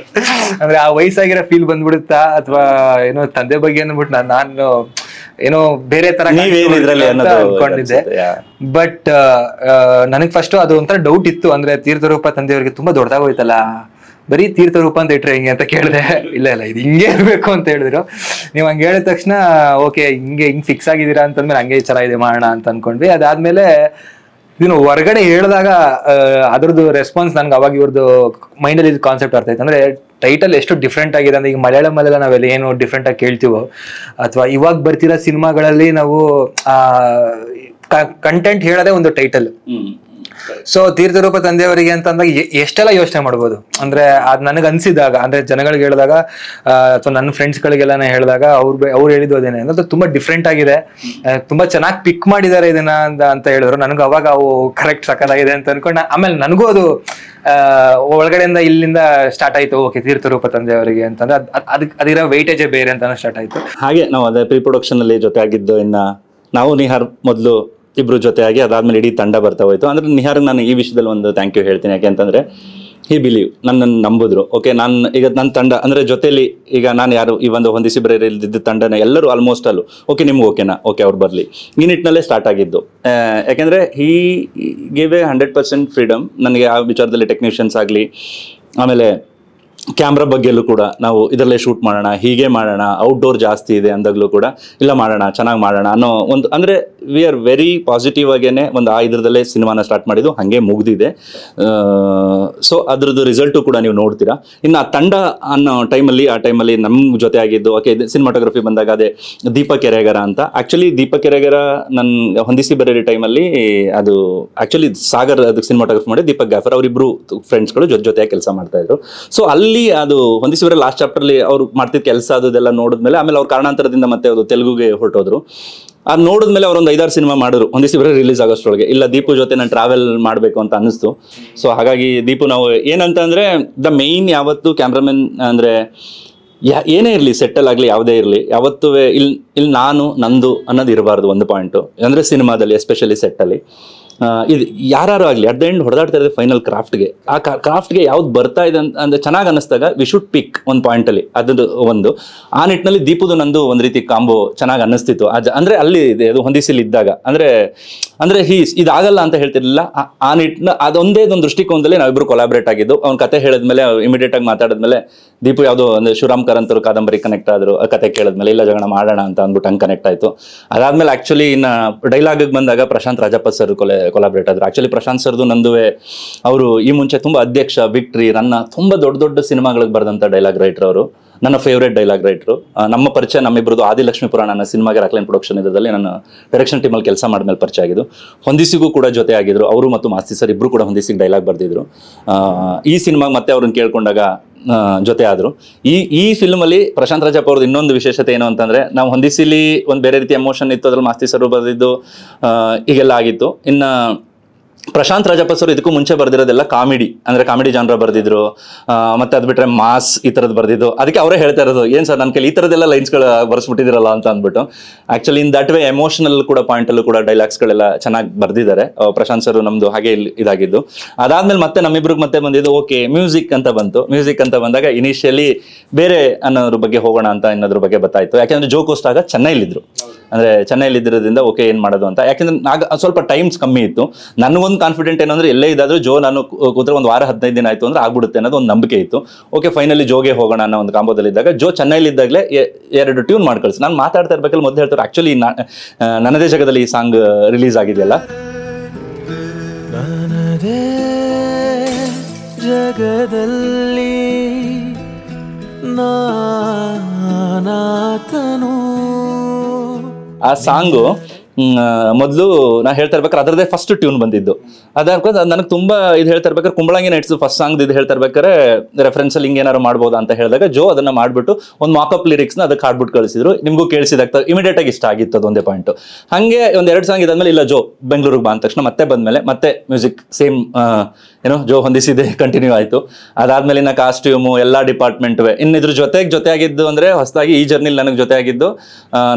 ಅಂದ್ರೆ ಆ ವಯಸ್ಸಾಗಿರೋ ಫೀಲ್ ಬಂದ್ಬಿಡುತ್ತಾ, ಅಥವಾ ಏನೋ ತಂದೆ ಬಗ್ಗೆ ಅಂದ್ಬಿಟ್ಟು ನಾನು ಏನೋ ಬೇರೆ ತರ ಅನ್ಕೊಂಡಿದ್ದೆ. ಬಟ್ ನನಗ್ ಫಸ್ಟ್ ಅದು ಒಂಥರ ಡೌಟ್ ಇತ್ತು. ಅಂದ್ರೆ ತೀರ್ಥರೂಪ ತಂದೆಯವರಿಗೆ ತುಂಬಾ ದೊಡ್ಡದಾಗೋಯ್ತಲ್ಲ, ಬರೀ ತೀರ್ಥರೂಪ ಅಂತ ಇಟ್ರೆ ಹೆಂಗೆ ಅಂತ ಕೇಳಿದೆ. ಇಲ್ಲ ಇದು ಹಿಂಗೆ ಇರ್ಬೇಕು ಅಂತ ಹೇಳಿದ್ರು. ನೀವು ಹಂಗೆ ಹೇಳಿದ ತಕ್ಷಣ ಓಕೆ ಹಿಂಗ್ ಫಿಕ್ಸ್ ಆಗಿದ್ದೀರಾ ಅಂತಂದ್ಮೇಲೆ ಹಂಗೆ ಚೆನ್ನಾಗಿದೆ ಮಾಡೋಣ ಅಂತ ಅನ್ಕೊಂಡ್ವಿ. ಅದಾದ್ಮೇಲೆ ಇದನ್ನು ಹೊರಗಡೆ ಹೇಳಿದಾಗ ಅದ್ರದ್ದು ರೆಸ್ಪಾನ್ಸ್ ನನ್ಗೆ ಅವಾಗ ಇವ್ರದ್ದು ಮೈಂಡಲ್ಲಿ ಇದು ಕಾನ್ಸೆಪ್ಟ್ ಅರ್ಥ ಆಯ್ತು. ಅಂದ್ರೆ ಟೈಟಲ್ ಎಷ್ಟು ಡಿಫ್ರೆಂಟ್ ಆಗಿದೆ ಅಂದ್ರೆ ಈಗ ಮಲಯಾಳಮಲ್ಲೆಲ್ಲ ನಾವೆಲ್ಲ ಏನು ಡಿಫ್ರೆಂಟ್ ಆಗಿ ಕೇಳ್ತೀವೋ, ಅಥವಾ ಇವಾಗ ಬರ್ತಿರೋ ಸಿನಿಮಾಗಳಲ್ಲಿ ನಾವು ಕಂಟೆಂಟ್ ಹೇಳೋದೇ ಒಂದು ಟೈಟಲ್. ಸೊ ತೀರ್ಥರೂಪ ತಂದೆಯವರಿಗೆ ಅಂತ ಅಂದಾಗ ಎಷ್ಟೆಲ್ಲ ಯೋಚನೆ ಮಾಡ್ಬೋದು. ಅಂದ್ರೆ ಅದ್ ನನಗೆ ಅನ್ಸಿದಾಗ, ಅಂದ್ರೆ ಜನಗಳಿಗೆ ಹೇಳಿದಾಗ ಅಥವಾ ನನ್ನ ಫ್ರೆಂಡ್ಸ್ ಗಳಿಗೆಲ್ಲ ಹೇಳಿದಾಗ ಅವ್ರು ಹೇಳಿದ್ದು ಅದೇನೆ ಅಂದ್ರೆ ತುಂಬಾ ಡಿಫ್ರೆಂಟ್ ಆಗಿದೆ, ತುಂಬಾ ಚೆನ್ನಾಗಿ ಪಿಕ್ ಮಾಡಿದ್ದಾರೆ ಇದನ್ನ ಅಂತ ಹೇಳಿದ್ರು. ನನಗೆ ಅವಾಗ ಅವು ಕರೆಕ್ಟ್ ಸಕ್ಕತ್ತಾಗಿದೆ ಅಂತ ಅನ್ಕೊಂಡು ಆಮೇಲೆ ನನಗೂ ಅದು ಒಳಗಡೆಯಿಂದ ಇಲ್ಲಿಂದ ಸ್ಟಾರ್ಟ್ ಆಯ್ತು. ಓಕೆ ತೀರ್ಥರೂಪ ತಂದೆಯವರಿಗೆ ಅಂತಂದ್ರೆ ಅದಿರೋ ವೈಟೇಜೇ ಬೇರೆ ಅಂತ ಸ್ಟಾರ್ಟ್ ಆಯ್ತು. ಹಾಗೆ ನಾವು ಅದೇ ಪ್ರೀ ಪ್ರೊಡಕ್ಷನ್ ಅಲ್ಲಿ ಜೊತೆ ಆಗಿದ್ದು. ಇನ್ನ ನಾವು ನಿಹಾರ್ ಮೊದಲು ಇಬ್ರು ಜೊತೆಯಾಗಿ ಅದಾದ್ಮೇಲೆ ಇಡೀ ತಂಡ ಬರ್ತಾ ಹೋಯ್ತು. ಅಂದ್ರೆ ನಿಹಾರ್ಗೆ ನಾನು ಈ ವಿಷಯದಲ್ಲಿ ಒಂದು ಥ್ಯಾಂಕ್ ಯು ಹೇಳ್ತೀನಿ. ಯಾಕೆ ಅಂತಂದ್ರೆ ಹಿ ಬಿಲೀವ್, ನನ್ನನ್ನು ನಂಬಿದ್ರು. ಓಕೆ, ನಾನು ಈಗ ನನ್ನ ತಂಡ ಅಂದ್ರೆ ಜೊತೆಲಿ ಈಗ ನಾನು ಯಾರು ಈ ಒಂದು ಹೊಂದಿಸಿ ಬರೆಯರಿ ಇದ್ದಿದ್ದ ತಂಡನ ಎಲ್ಲರೂ ಆಲ್ಮೋಸ್ಟ್ ಅಲ್ಲೂ ಓಕೆ ನಿಮ್ಗೆ ಓಕೆನಾ, ಓಕೆ ಅವ್ರು ಬರಲಿ ಈ ನಿಟ್ಟಿನಲ್ಲೇ ಸ್ಟಾರ್ಟ್ ಆಗಿದ್ದು. ಯಾಕೆಂದರೆ ಹೀ ಗಿವ್ ಎ 100% ಫ್ರೀಡಮ್ ನನಗೆ ಆ ವಿಚಾರದಲ್ಲಿ. ಟೆಕ್ನಿಷಿಯನ್ಸ್ ಆಗಲಿ, ಆಮೇಲೆ ಕ್ಯಾಮ್ರಾ ಬಗ್ಗೆಯಲ್ಲೂ ಕೂಡ ನಾವು ಇದರಲ್ಲೇ ಶೂಟ್ ಮಾಡೋಣ, ಹೀಗೆ ಮಾಡೋಣ, ಔಟ್ಡೋರ್ ಜಾಸ್ತಿ ಇದೆ ಅಂದಾಗಲೂ ಕೂಡ ಇಲ್ಲ ಮಾಡೋಣ, ಚೆನ್ನಾಗಿ ಮಾಡೋಣ ಅನ್ನೋ ಒಂದು, ಅಂದರೆ ವಿ ಆರ್ ವೆರಿ ಪಾಸಿಟಿವ್ ಆಗೇನೆ ಒಂದು ಆ ಇದರದಲ್ಲೇ ಸಿನಿಮಾನ ಸ್ಟಾರ್ಟ್ ಮಾಡಿದ್ದು, ಹಾಗೆ ಮುಗ್ದಿದೆ. ಸೊ ಅದ್ರದ್ದು ರಿಸಲ್ಟು ಕೂಡ ನೀವು ನೋಡ್ತೀರಾ. ಇನ್ನು ಆ ತಂಡ ಅನ್ನೋ ಟೈಮಲ್ಲಿ, ಆ ಟೈಮಲ್ಲಿ ನಮ್ಮ ಜೊತೆ ಆಗಿದ್ದು ಓಕೆ ಸಿನಿಮಾಟೋಗ್ರಫಿ ಬಂದಾಗ ಅದೇ ದೀಪಕ್ ಕೆರೆಗರ ಅಂತ. ಆ್ಯಕ್ಚುಲಿ ದೀಪಕ್ ಕೆರೆಗರ ನನ್ನ ಹೊಂದಿಸಿ ಬರೀ ಟೈಮಲ್ಲಿ ಅದು ಆ್ಯಕ್ಚುಲಿ ಸಾಗರ್ ಅದಕ್ಕೆ ಸಿನಿಮಾಟೋಗ್ರಫಿ ಮಾಡಿ ದೀಪಕ್ ಗಾಫರ್ ಅವರಿಬ್ಬರು ಫ್ರೆಂಡ್ಸ್ಗಳು ಜೊತೆಯಾಗಿ ಕೆಲಸ ಮಾಡ್ತಾಯಿದ್ರು. ಸೊ ಅಲ್ಲಿ ಅದು ಹೊಂದಿಸಿದ್ರೆ ಲಾಸ್ಟ್ ಚಾಪ್ಟರ್ಲಿ ಅವ್ರು ಮಾಡ್ತಿದ್ದ ಕೆಲಸ ಅದೆಲ್ಲ ನೋಡಿದ್ಮೇಲೆ ಆಮೇಲೆ ಅವ್ರ ಕಾರಣಾಂತರದಿಂದ ಮತ್ತೆ ಅದು ತೆಲುಗುಗೆ ಹೊರಟೋದ್ರು. ಅದು ನೋಡಿದ್ಮೇಲೆ ಅವ್ರೊಂದು 5-6 ಸಿನಿಮಾ ಮಾಡಿದ್ರು ಹೊಂದಿಸಿದ್ರೆ ರಿಲೀಸ್ ಆಗೋಷ್ಟ್ರೊಳಗೆ. ಇಲ್ಲ ದೀಪು ಜೊತೆ ನಾನು ಟ್ರಾವೆಲ್ ಮಾಡಬೇಕು ಅಂತ ಅನ್ನಿಸ್ತು. ಸೊ ಹಾಗಾಗಿ ದೀಪು ನಾವು ಏನಂತ ಅಂದರೆ ದ ಮೇಯ್ನ್ ಯಾವತ್ತು ಕ್ಯಾಮ್ರಾಮನ್ ಅಂದರೆ ಏನೇ ಇರಲಿ, ಸೆಟ್ಟಲ್ ಆಗಲಿ ಯಾವುದೇ ಇರಲಿ, ಯಾವತ್ತೂ ಇಲ್ಲಿ ನಾನು ನಂದು ಅನ್ನೋದು ಇರಬಾರ್ದು. ಒಂದು ಪಾಯಿಂಟು ಅಂದರೆ ಸಿನಿಮಾದಲ್ಲಿ ಎಸ್ಪೆಷಲಿ ಸೆಟ್ಟಲ್ಲಿ ಇದು ಯಾರು ಆಗಲಿ ಅಟ್ ದ ಎಂಡ್ ಹೊಡೆದಾಡ್ತಾ ಇರೋದು ಫೈನಲ್ ಕ್ರಾಫ್ಟ್ಗೆ. ಆ ಕ್ರಾಫ್ಟ್ಗೆ ಯಾವ್ದು ಬರ್ತಾ ಇದೆ ಅಂದರೆ ಚೆನ್ನಾಗಿ ಅನ್ನಿಸ್ದಾಗ ವಿ ಶುಡ್ ಪಿಕ್ ಒಂದು ಪಾಯಿಂಟಲ್ಲಿ. ಅದು ಒಂದು ಆ ನಿಟ್ಟಿನಲ್ಲಿ ದೀಪದು ನಂದು ಒಂದು ರೀತಿ ಕಾಂಬೋ ಚೆನ್ನಾಗಿ ಅನ್ನಿಸ್ತಿತ್ತು. ಅಂದರೆ ಅಲ್ಲಿ ಅದು ಹೊಂದಿಸಿಲಿ ಇದ್ದಾಗ ಅಂದರೆ ಇದಾಗಲ್ಲ ಅಂತ ಹೇಳ್ತಿರ್ಲಿಲ್ಲ. ಆ ನಿಟ್ಟಿನ ಅದೊಂದೇ ಒಂದು ದೃಷ್ಟಿಕೋನದಲ್ಲಿ ನಾವಿಬ್ಬರು ಕೊಲಾಬ್ರೇಟ್ ಆಗಿದ್ದು. ಅವ್ನ ಕತೆ ಹೇಳಿದ್ಮೇಲೆ ಇಮಿಡಿಯೇಟ್ ಆಗಿ ಮಾತಾಡಿದ್ಮೇಲೆ ದೀಪು ಯಾವುದೋ ಒಂದು ಶಿವರಾಮ್ ಕಾರಂತರು ಕಾದಂಬರಿ ಕನೆಕ್ಟ್ ಆದರು. ಆ ಕತೆ ಕೇಳಿದ್ಮೇಲೆ ಇಲ್ಲ ಜಗಳ ಮಾಡೋಣ ಅಂತ ಅಂದ್ಬಿಟ್ಟು ಹಂಗೆ ಕನೆಕ್ಟ್ ಆಯಿತು. ಅದಾದ್ಮೇಲೆ ಆ್ಯಕ್ಚುಲಿ ಇನ್ನು ಡೈಲಾಗಿಗೆ ಬಂದಾಗ ಪ್ರಶಾಂತ್ ರಾಜಪ್ಪ ಸರ್ ಕೊಲಾಬ್ರೇಟ್ ಆದರು. ಆ್ಯಕ್ಚುಲಿ ಪ್ರಶಾಂತ್ ಸರ್ದು ನಂದುವೆ ಅವರು ಈ ಮುಂಚೆ ತುಂಬ ಅಧ್ಯಕ್ಷ, ವಿಕ್ಟ್ರಿ, ರನ್ನ ತುಂಬ ದೊಡ್ಡ ಸಿನಿಮಾಗಳಿಗೆ ಬರೆದಂಥ ಡೈಲಾಗ್ ರೈಟರ್ ಅವರು. ನನ್ನ ಫೇವ್ರೇಟ್ ಡೈಲಾಗ್ ರೈಟ್ರು. ನಮ್ಮ ಪರಿಚಯ ನಮ್ಮಿಬ್ಬರದು ಆದಿಲಕ್ಷ್ಮಿ ಪುರಾಣ ನನ್ನ ಸಿನಿಮಾಗೆ ರಾಕ್ಲೈನ್ ಪ್ರೊಡಕ್ಷನ್ ಇದರಲ್ಲಿ ನನ್ನ ಡೈರೆಕ್ಷನ್ ಟೀಮಲ್ಲಿ ಕೆಲಸ ಮಾಡಿದ್ಮೇಲೆ ಪರಿಚಯ ಆಗಿದ್ದು. ಹೊಂದಿಸಿಗೂ ಕೂಡ ಜೊತೆ ಆಗಿದ್ರು ಅವರು ಮತ್ತು ಮಾಸ್ತಿ ಸರ್ ಇಬ್ಬರು ಕೂಡ ಹೊಂದಿಸಿಗೆ ಡೈಲಾಗ್ ಬರೆದಿದ್ರು. ಈ ಸಿನಿಮಾಗೆ ಮತ್ತೆ ಅವ್ರನ್ನ ಕೇಳ್ಕೊಂಡಾಗ ಜೊತೆ ಆದರು. ಈ ಫಿಲ್ಮಲ್ಲಿ ಪ್ರಶಾಂತ್ ರಾಜಪ್ಪ ಅವ್ರದ್ದು ಇನ್ನೊಂದು ವಿಶೇಷತೆ ಏನು ಅಂತಂದರೆ, ನಾವು ಹೊಂದಿಸಿಲಿ ಒಂದು ಬೇರೆ ರೀತಿ ಎಮೋಷನ್ ಇತ್ತು, ಅದ್ರಲ್ಲಿ ಮಾಸ್ತಿ ಸರ್ ಬರೆದಿದ್ದು ಹೀಗೆಲ್ಲ ಆಗಿತ್ತು. ಇನ್ನು ಪ್ರಶಾಂತ್ ರಾಜಪ್ಪ ಸರ್ ಇದಕ್ಕೂ ಮುಂಚೆ ಬರ್ದಿರೋದೆಲ್ಲ ಕಾಮಿಡಿ, ಅಂದರೆ ಕಾಮಿಡಿ ಜಾನ್ರ ಬರ್ದಿದ್ರು. ಮತ್ತು ಅದು ಬಿಟ್ಟರೆ ಮಾಸ್ ಈ ಥರದ್ದು ಬರ್ದಿದ್ದು. ಅದಕ್ಕೆ ಅವರೇ ಹೇಳ್ತಾ ಇರೋದು, ಏನು ಸರ್ ನನ್ನ ಕೈಲಿ ಈ ಥರದ್ದೆಲ್ಲ ಲೈನ್ಸ್ಗಳು ಬರ್ಸ್ಬಿಟ್ಟಿದ್ದೀರಲ್ಲ ಅಂತ ಅಂದ್ಬಿಟ್ಟು. Actually in that way emotional ಕೂಡ ಪಾಯಿಂಟಲ್ಲೂ ಕೂಡ ಡೈಲಾಗ್ಸ್ಗಳೆಲ್ಲ ಚೆನ್ನಾಗಿ ಬರ್ದಿದ್ದಾರೆ ಪ್ರಶಾಂತ್ ಸರ್. ನಮ್ಮದು ಹಾಗೆ ಇದಾಗಿದ್ದು. ಅದಾದಮೇಲೆ ಮತ್ತೆ ನಮ್ಮಿಬ್ರಿಗೆ ಮತ್ತೆ ಬಂದಿದ್ದು ಓಕೆ ಮ್ಯೂಸಿಕ್ ಅಂತ ಬಂತು. ಮ್ಯೂಸಿಕ್ ಅಂತ ಬಂದಾಗ ಇನಿಷಿಯಲಿ ಬೇರೆ ಅನ್ನೋದ್ರ ಬಗ್ಗೆ ಹೋಗೋಣ ಅಂತ ಅನ್ನೋದ್ರ ಬಗ್ಗೆ ಗೊತ್ತಾಯಿತು. ಯಾಕೆಂದರೆ ಜೋ ಕೋಸ್ಟ್ ಆಗ ಚೆನ್ನೈಲಿದ್ದರು. ಅಂದರೆ ಚೆನ್ನೈಲಿದ್ದಿರೋದ್ರಿಂದ ಓಕೆ ಏನು ಮಾಡೋದು ಅಂತ. ಯಾಕೆಂದರೆ ಸ್ವಲ್ಪ ಟೈಮ್ಸ್ ಕಮ್ಮಿ ಇತ್ತು. ನನಗೊಂದು ಕಾನ್ಫಿಡೆಂಟ್ ಏನಂದ್ರೆ ಎಲ್ಲೇ ಇದಾದರೂ ಜೋ ನಾನು ಕೂತ್ರೆ ಒಂದು ವಾರ 15 ದಿನ ಆಯಿತು ಅಂದರೆ ಆಗ್ಬಿಡುತ್ತೆ ಅನ್ನೋದು ಒಂದು ನಂಬಿಕೆ ಇತ್ತು. ಓಕೆ ಫೈನಲಿ ಜೋಗೆ ಹೋಗೋಣ ಅನ್ನೋ ಒಂದು ಕಾಂಬೋದಲ್ಲಿದ್ದಾಗ ಜೋ ಚೆನ್ನೈಲಿದ್ದಾಗಲೇ 2 ಟ್ಯೂನ್ ಮಾಡಿ ಕಳಿಸಿ. ನಾನು ಮಾತಾಡ್ತಾ ಇರ್ಬೇಕಲ್ಲಿ ಮೊದಲು ಹೇಳ್ತಾರೆ ಆ್ಯಕ್ಚುಲಿ ನನ್ನದೇ ಜಗದಲ್ಲಿ ಈ ಸಾಂಗ್ ರಿಲೀಸ್ ಆಗಿದೆಯಲ್ಲ, ನನ್ನದೇ ಜಗದಲ್ಲಿ ನಾನಾತನು. ಆ ಸಾಂಗು ಮೊದಲು ನಾ ಹೇಳ್ತಾ ಇರ್ಬೇಕಾದ್ರೆ ಅದರದೇ ಫಸ್ಟ್ ಟ್ಯೂನ್ ಬಂದಿದ್ದು. ಅದಾದ್ಮೇಲೆ ನನಗೆ ತುಂಬಾ ಇದು ಹೇಳ್ತಾ ಇರ್ಬೇಕಾದ್ರೆ ಕುಂಬಳಂಗಿ ನೈಟ್ಸ್ ಫಸ್ಟ್ ಸಾಂಗ್ ಇದು ಹೇಳ್ತಾ ಇರ್ಬೇಕಾದ್ರೆ ರೆಫರೆನ್ಸ್ ಅಲ್ಲಿ ಹಿಂಗೆ ಏನಾರು ಮಾಡ್ಬೋದಾ ಅಂತ ಹೇಳಿದಾಗ ಜೋ ಅದನ್ನ ಮಾಡ್ಬಿಟ್ಟು ಒಂದು ಮಾಕಪ್ ಲಿರಿಕ್ಸ್ ನ ಅದಕ್ಕೆ ಹಾಡ್ಬಿಟ್ಟು ಕಳಿಸಿದ್ರು. ನಿಮಗೂ ಕೇಳಿಸಿದಾಗ ಇಮಿಡಿಯೇಟ್ ಆಗಿ ಇಷ್ಟ ಆಗಿತ್ತು ಅದೊಂದೇ ಪಾಯಿಂಟ್. ಹಂಗೆ ಒಂದ್ 2 ಸಾಂಗ್ ಇದಾದ್ಮೇಲೆ ಇಲ್ಲ ಜೋ ಬೆಂಗಳೂರಿಗೆ ಬಂದ ತಕ್ಷಣ ಮತ್ತೆ ಬಂದ್ಮೇಲೆ ಮತ್ತೆ ಮ್ಯೂಸಿಕ್ ಸೇಮ್ ಏನೋ ಜೋ ಹೊಂದಿಸಿದೆ ಕಂಟಿನ್ಯೂ ಆಯ್ತು. ಅದಾದ್ಮೇಲೆ ಇನ್ನ ಕಾಸ್ಟ್ಯೂಮು ಎಲ್ಲಾ ಡಿಪಾರ್ಟ್ಮೆಂಟ್ ಇನ್ನು ಇದ್ರ ಜೊತೆ ಆಗಿದ್ದು ಅಂದ್ರೆ ಹೊಸದಾಗಿ ಈ ಜರ್ನಿಲಿ ನನಗೆ ಜೊತೆ ಆಗಿದ್ದು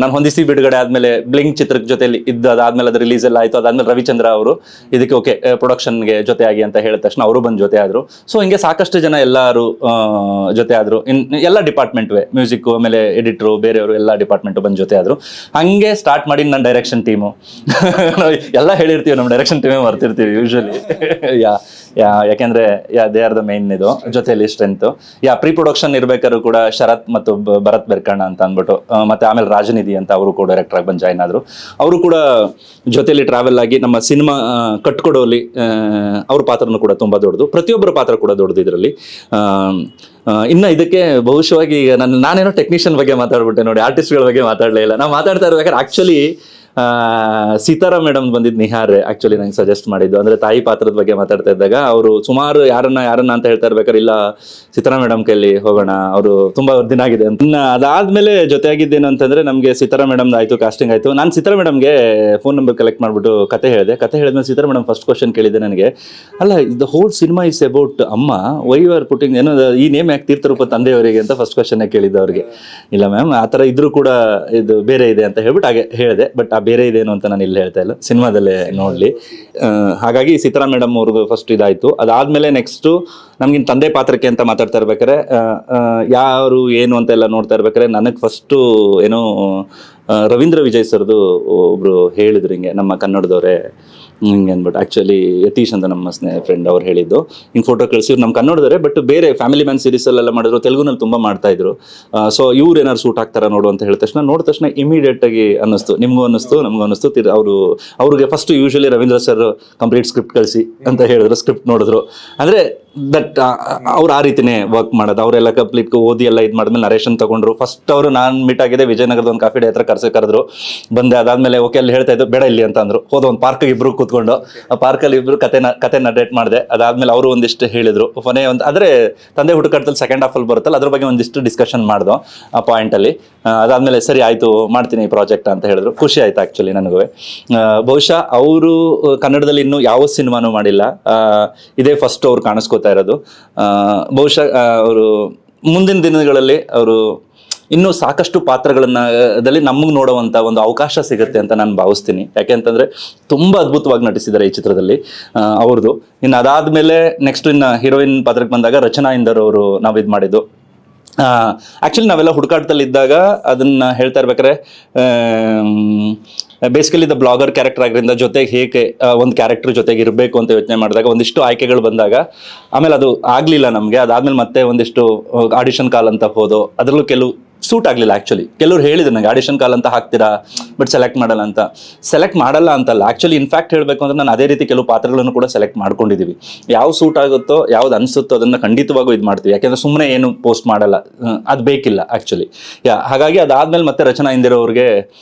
ನಾನು ಹೊಂದಿಸಿ ಬಿಡುಗಡೆ ಆದ್ಮೇಲೆ ಬ್ಲಿಂಕ್ ಚಿತ್ರಕ್ಕೆ ಜೊತೆಲಿ ಇದ್ದು ಅದಾದ್ಮೇಲೆ ಅದು ರಿಲೀಸ್ ಎಲ್ಲ ಆಯ್ತು. ಅದಾದ್ಮೇಲೆ ರವಿಚಂದ್ರ ಅವರು ಇದಕ್ಕೆ ಓಕೆ ಪ್ರೊಡಕ್ಷನ್ಗೆ ಜೊತೆ ಆಗಿ ಅಂತ ಹೇಳಿದ ತಕ್ಷಣ ಅವರು ಬಂದು ಜೊತೆ ಆದ್ರು. ಸೊ ಹಿಂಗೆ ಸಾಕಷ್ಟು ಜನ ಎಲ್ಲರೂ ಜೊತೆ ಆದ್ರು. ಎಲ್ಲ ಡಿಪಾರ್ಟ್ಮೆಂಟ್ ಮ್ಯೂಸಿಕ್ ಆಮೇಲೆ ಎಡಿಟರು ಬೇರೆಯವರು ಎಲ್ಲ ಡಿಪಾರ್ಟ್ಮೆಂಟ್ ಬಂದು ಜೊತೆ ಆದ್ರು. ಹಂಗೆ ಸ್ಟಾರ್ಟ್ ಮಾಡಿ ನನ್ನ ಡೈರೆಕ್ಷನ್ ಟೀಮು ಎಲ್ಲ ಹೇಳಿರ್ತೀವಿ, ನಮ್ಮ ಡೈರೆಕ್ಷನ್ ಟೀಮೇ ಬರ್ತಿರ್ತೀವಿ ಯೂಶಲಿ. ಯಾಕೆಂದ್ರೆ ದೇ ಆರ್ ದ ಮೇನ್ ಇದು ಜೊತೆಯಲ್ಲಿ ಸ್ಟ್ರೆಂತ್. ಪ್ರೀ ಪ್ರೊಡಕ್ಷನ್ ಇರ್ಬೇಕಾದ್ರು ಕೂಡ ಶರತ್ ಮತ್ತು ಭರತ್ ಬೆರ್ಕಣ್ಣ ಅಂತ ಅಂದ್ಬಿಟ್ಟು ಮತ್ತೆ ಆಮೇಲೆ ರಾಜನಿಧಿ ಅಂತ ಅವರು ಕೂಡ ಡೈರೆಕ್ಟರ್ ಆಗಿ ಬಂದು ಜಾಯ್ನ್ ಆದ್ರು. ಅವರು ಕೂಡ ಜೊತೆಲಿ ಟ್ರಾವೆಲ್ ಆಗಿ ನಮ್ಮ ಸಿನಿಮಾ ಕಟ್ಕೊಡೋಲಿ ಅವ್ರ ಪಾತ್ರನೂ ಕೂಡ ತುಂಬಾ ದೊಡ್ಡದು, ಪ್ರತಿಯೊಬ್ಬರ ಪಾತ್ರ ಕೂಡ ದೊಡ್ಡದು ಇದರಲ್ಲಿ. ಇನ್ನು ಇದಕ್ಕೆ ಬಹುಶಃವಾಗಿ ನಾನೇನೋ ಟೆಕ್ನಿಷಿಯನ್ ಬಗ್ಗೆ ಮಾತಾಡ್ಬಿಟ್ಟೆ ನೋಡಿ, ಆರ್ಟಿಸ್ಟ್ಗಳ ಬಗ್ಗೆ ಮಾತಾಡಲೇ ಇಲ್ಲ. ನಾವು ಮಾತಾಡ್ತಾ ಇರ್ಬೇಕಾದ್ರೆ ಆಕ್ಚುಲಿ ಸೀತಾರಾಮ್ ಮೇಡಮ್ ಬಂದಿದ್ದು ನಿಹಾರ್ ಆಕ್ಚುಲಿ ನಂಗೆ ಸಜೆಸ್ಟ್ ಮಾಡಿದ್ದು. ಅಂದ್ರೆ ತಾಯಿ ಪಾತ್ರದ ಬಗ್ಗೆ ಮಾತಾಡ್ತಾ ಇದ್ದಾಗ ಅವರು ಸುಮಾರು ಯಾರನ್ನ ಅಂತ ಹೇಳ್ತಾ ಇರ್ಬೇಕಾದ್ರೆ ಇಲ್ಲ ಸೀತಾರಾಮ್ ಮೇಡಮ್ ಕೈಲಿ ಹೋಗೋಣ, ಅವರು ತುಂಬಾ ದಿನ ಆಗಿದೆ ಅಂತ. ಅದಾದ್ಮೇಲೆ ಜೊತೆ ಆಗಿದ್ದೇನು ಅಂತಂದ್ರೆ ನಮಗೆ ಸೀತಾರಾಮ್ ಮೇಡಮ್ ಆಯ್ತು, ಕಾಸ್ಟಿಂಗ್ ಆಯ್ತು. ನಾನು ಸೀತಾರಾಮ್ ಮೇಡಮ್ಗೆ ಫೋನ್ ನಂಬರ್ ಕಲೆಕ್ಟ್ ಮಾಡ್ಬಿಟ್ಟು ಕತೆ ಹೇಳಿದ್ಮೇಲೆ ಸೀತಾರಾಮ್ ಮೇಡಮ್ ಫಸ್ಟ್ ಕ್ವಶನ್ ಕೇಳಿದೆ ನನಗೆ, ಅಲ್ಲ the whole cinema is about ಅಮ್ಮ, ವೈ ಯು ಆರ್ ಪುಟಿಂಗ್ ಏನೋ ಈ ನೇಮ್ ಯಾಕೆ ತೀರ್ಥರೂಪ ತಂದೆಯವರಿಗೆ ಅಂತ ಫಸ್ಟ್ ಕ್ವಶನ್ ಕೇಳಿದ್ದೆ ಅವ್ರಿಗೆ. ಇಲ್ಲ ಮ್ಯಾಮ್ ಆ ಥರ ಇದ್ರೂ ಕೂಡ ಇದು ಬೇರೆ ಇದೆ ಅಂತ ಹೇಳ್ಬಿಟ್ಟು ಹಾಗೆ ಹೇಳಿದೆ. ಬಟ್ ಆ ಬೇರೆ ಇದೇನು ಅಂತ ನಾನು ಇಲ್ಲಿ ಹೇಳ್ತಾ ಇಲ್ಲ, ಸಿನಿಮಾದಲ್ಲೇ ನೋಡ್ಲಿ. ಹಾಗಾಗಿ ಸೀತಾರಾಮ್ ಮೇಡಮ್ ಅವ್ರಿಗೂ ಫಸ್ಟ್ ಇದಾಯ್ತು. ಅದಾದ್ಮೇಲೆ ನೆಕ್ಸ್ಟ್ ನಮ್ಗಿನ್ ತಂದೆ ಪಾತ್ರಕ್ಕೆ ಅಂತ ಮಾತಾಡ್ತಾ ಇರ್ಬೇಕಾರೆ ಯಾರು ಏನು ಅಂತ ಎಲ್ಲ ನೋಡ್ತಾ ಇರ್ಬೇಕಾರೆ ನನಗೆ ಫಸ್ಟು ಏನೋ ರವೀಂದ್ರ ವಿಜಯ್ ಸರ್ದು ಒಬ್ರು ಹೇಳಿದ್ರು ಹಿಂಗೆ ನಮ್ಮ ಕನ್ನಡದವರೇ ಹಿಂಗೆ ಅಂದ್ಬಿಟ್ಟು. ಆ್ಯಕ್ಚುಲಿ ಯತೀಶ್ ಅಂತ ನಮ್ಮ ಫ್ರೆಂಡ್ ಅವ್ರು ಹೇಳಿದ್ದು, ಹಿಂಗೆ ಫೋಟೋ ಕಳಿಸಿದ್ರು ನಮ್ಮ ಕನ್ನಡದವರೇ, ಬಟ್ ಬೇರೆ ಫ್ಯಾಮಿಲಿ ಮ್ಯಾನ್ ಸೀರೀಸಲ್ಲೆಲ್ಲ ಮಾಡಿದ್ರು, ತೆಲುಗುನಲ್ಲಿ ತುಂಬ ಮಾಡ್ತಾ ಇದ್ರು. ಸೊ ಇವ್ರು ಏನಾದ್ರು ಸೂಟ್ ಆಗ್ತಾರ ನೋಡು ಅಂತ ಹೇಳಿದ ತಕ್ಷಣ ನೋಡಿದ ತಕ್ಷಣ ಇಮಿಡಿಯೇಟ್ ಆಗಿ ಅನ್ನಿಸ್ತು, ನಮಗೂ ಅನ್ನಿಸ್ತು. ಅವ್ರಿಗೆ first usually Ravindra sir complete script ಕಳಿಸಿ ಅಂತ ಹೇಳಿದ್ರು. ಸ್ಕ್ರಿಪ್ಟ್ ನೋಡಿದ್ರು ಅಂದರೆ ದಟ್ ಅವ್ರು ಆ ರೀತಿನೇ ವರ್ಕ್ ಮಾಡೋದು. ಅವರೆಲ್ಲ ಕಂಪ್ಲೀಟ್ ಓದಿ ಎಲ್ಲ ಇದು ಮಾಡಿದ್ಮೇಲೆ ನರೇಶನ್ ತಗೊಂಡ್ರು. ಫಸ್ಟ್ ಅವರು ನಾನು ಮೀಟ್ ಆಗಿದೆ ವಿಜಯನಗರದ ಒಂದು ಕಾಫಿ ಡೇ ಹತ್ರ ಕರೆದ್ರು. ಬಂದೆ. ಅದಾದ್ಮೇಲೆ ಓಕೆ ಅಲ್ಲಿ ಹೇಳ್ತಾ ಇದ್ದು ಬೇಡ ಇಲ್ಲಿ ಅಂತ ಅಂದ್ರು. ಹೋದ ಒಂದು ಪಾರ್ಕ್ ಇಬ್ರು ಕೂತ್ಕೊಂಡು ಆ ಪಾರ್ಕಲ್ಲಿ ಇಬ್ರು ಕತೆ ನರೇಟ್ ಮಾಡಿದೆ. ಅದಾದ್ಮೇಲೆ ಅವರು ಒಂದಿಷ್ಟು ಹೇಳಿದ್ರು. ಕೊನೆ ಒಂದು ಆದರೆ ತಂದೆ ಹುಡುಕಾಟದಲ್ಲಿ ಸೆಕೆಂಡ್ ಹಾಫ್ ಅಲ್ಲಿ ಬರುತ್ತಲ್ಲ ಅದ್ರ ಬಗ್ಗೆ ಒಂದಿಷ್ಟು ಡಿಸ್ಕಷನ್ ಮಾಡ್ದು ಆ ಪಾಯಿಂಟ್ ಅಲ್ಲಿ. ಅದಾದ್ಮೇಲೆ ಸರಿ ಆಯ್ತು ಮಾಡ್ತೀನಿ ಈ ಪ್ರಾಜೆಕ್ಟ್ ಅಂತ ಹೇಳಿದ್ರು. ಖುಷಿ ಆಯ್ತು ಆಕ್ಚುಲಿ ನನಗೂ. ಬಹುಶಃ ಅವರು ಕನ್ನಡದಲ್ಲಿ ಇನ್ನೂ ಯಾವ ಸಿನಿಮಾನೂ ಮಾಡಿಲ್ಲ, ಇದೇ ಫಸ್ಟ್ ಅವ್ರು ಕಾಣಿಸ್ಕೋತಾ ಇರೋದು. ಬಹುಶಃ ಅವರು ಮುಂದಿನ ದಿನಗಳಲ್ಲಿ ಅವರು ಇನ್ನೂ ಸಾಕಷ್ಟು ಪಾತ್ರಗಳನ್ನ ನಮಗೆ ನೋಡುವಂತ ಒಂದು ಅವಕಾಶ ಸಿಗುತ್ತೆ ಅಂತ ನಾನು ಭಾವಿಸ್ತೀನಿ. ಯಾಕೆಂತಂದ್ರೆ ತುಂಬಾ ಅದ್ಭುತವಾಗಿ ನಟಿಸಿದ್ದಾರೆ ಈ ಚಿತ್ರದಲ್ಲಿ ಅವ್ರದ್ದು. ಇನ್ನು ಅದಾದ್ಮೇಲೆ ನೆಕ್ಸ್ಟ್ ಇನ್ನು ಹೀರೋಯಿನ್ ಪಾತ್ರಕ್ಕೆ ಬಂದಾಗ ರಚನಾ ಇಂದರ್ ಅವರು ನಾವು ಇದು ಮಾಡಿದ್ದು. ಆಕ್ಚುಲಿ ನಾವೆಲ್ಲ ಹುಡುಕಾಟದಲ್ಲಿ ಇದ್ದಾಗ ಅದನ್ನ ಹೇಳ್ತಾ ಇರ್ಬೇಕಾದ್ರೆ ಬೇಸಿಕಲಿ ದ ಬ್ಲಾಗರ್ ಕ್ಯಾರೆಕ್ಟರ್ ಆಗಿರೋದ್ರಿಂದ ಜೊತೆಗೆ ಹೇಗೆ ಒಂದು ಕ್ಯಾರೆಕ್ಟರ್ ಜೊತೆಗೆ ಇರಬೇಕು ಅಂತ ಯೋಚನೆ ಮಾಡಿದಾಗ ಒಂದಿಷ್ಟು ಆಯ್ಕೆಗಳು ಬಂದಾಗ ಆಮೇಲೆ ಅದು ಆಗ್ಲಿಲ್ಲ ನಮಗೆ. ಅದಾದ್ಮೇಲೆ ಮತ್ತೆ ಒಂದಿಷ್ಟು ಆಡಿಷನ್ ಕಾಲ್ ಅಂತ ಹೋದೋ, ಅದರಲ್ಲೂ ಕೆಲವು ಸೂಟ್ ಆಗಲಿಲ್ಲ. ಆ್ಯಕ್ಚುಲಿ ಕೆಲವ್ರು ಹೇಳಿದ್ರು ನನಗೆ ಆಡಿಷನ್ ಕಾಲ್ ಅಂತ ಹಾಕ್ತೀರಾ ಬಟ್ ಸೆಲೆಕ್ಟ್ ಮಾಡಲ್ಲ ಅಂತಲ್ಲ. ಆ್ಯಕ್ಚುಲಿ ಇನ್ಫ್ಯಾಕ್ಟ್ ಹೇಳಬೇಕು ಅಂದ್ರೆ ನಾನು ಅದೇ ರೀತಿ ಕೆಲವು ಪಾತ್ರಗಳನ್ನು ಕೂಡ ಸೆಲೆಕ್ಟ್ ಮಾಡ್ಕೊಂಡಿದ್ದೀವಿ. ಯಾವ ಸೂಟ್ ಆಗುತ್ತೋ ಯಾವ್ದು ಅನಿಸುತ್ತೋ ಅದನ್ನು ಖಂಡಿತವಾಗೂ ಇದು ಮಾಡ್ತೀವಿ. ಯಾಕೆಂದರೆ ಸುಮ್ಮನೆ ಏನು ಪೋಸ್ಟ್ ಮಾಡಲ್ಲ, ಅದು ಬೇಕಿಲ್ಲ ಆ್ಯಕ್ಚುಲಿ. ಹಾಗಾಗಿ ಅದಾದ್ಮೇಲೆ ಮತ್ತೆ ರಚನಾ ಇಂದಿರೋ ಅವ್ರಿಗೆ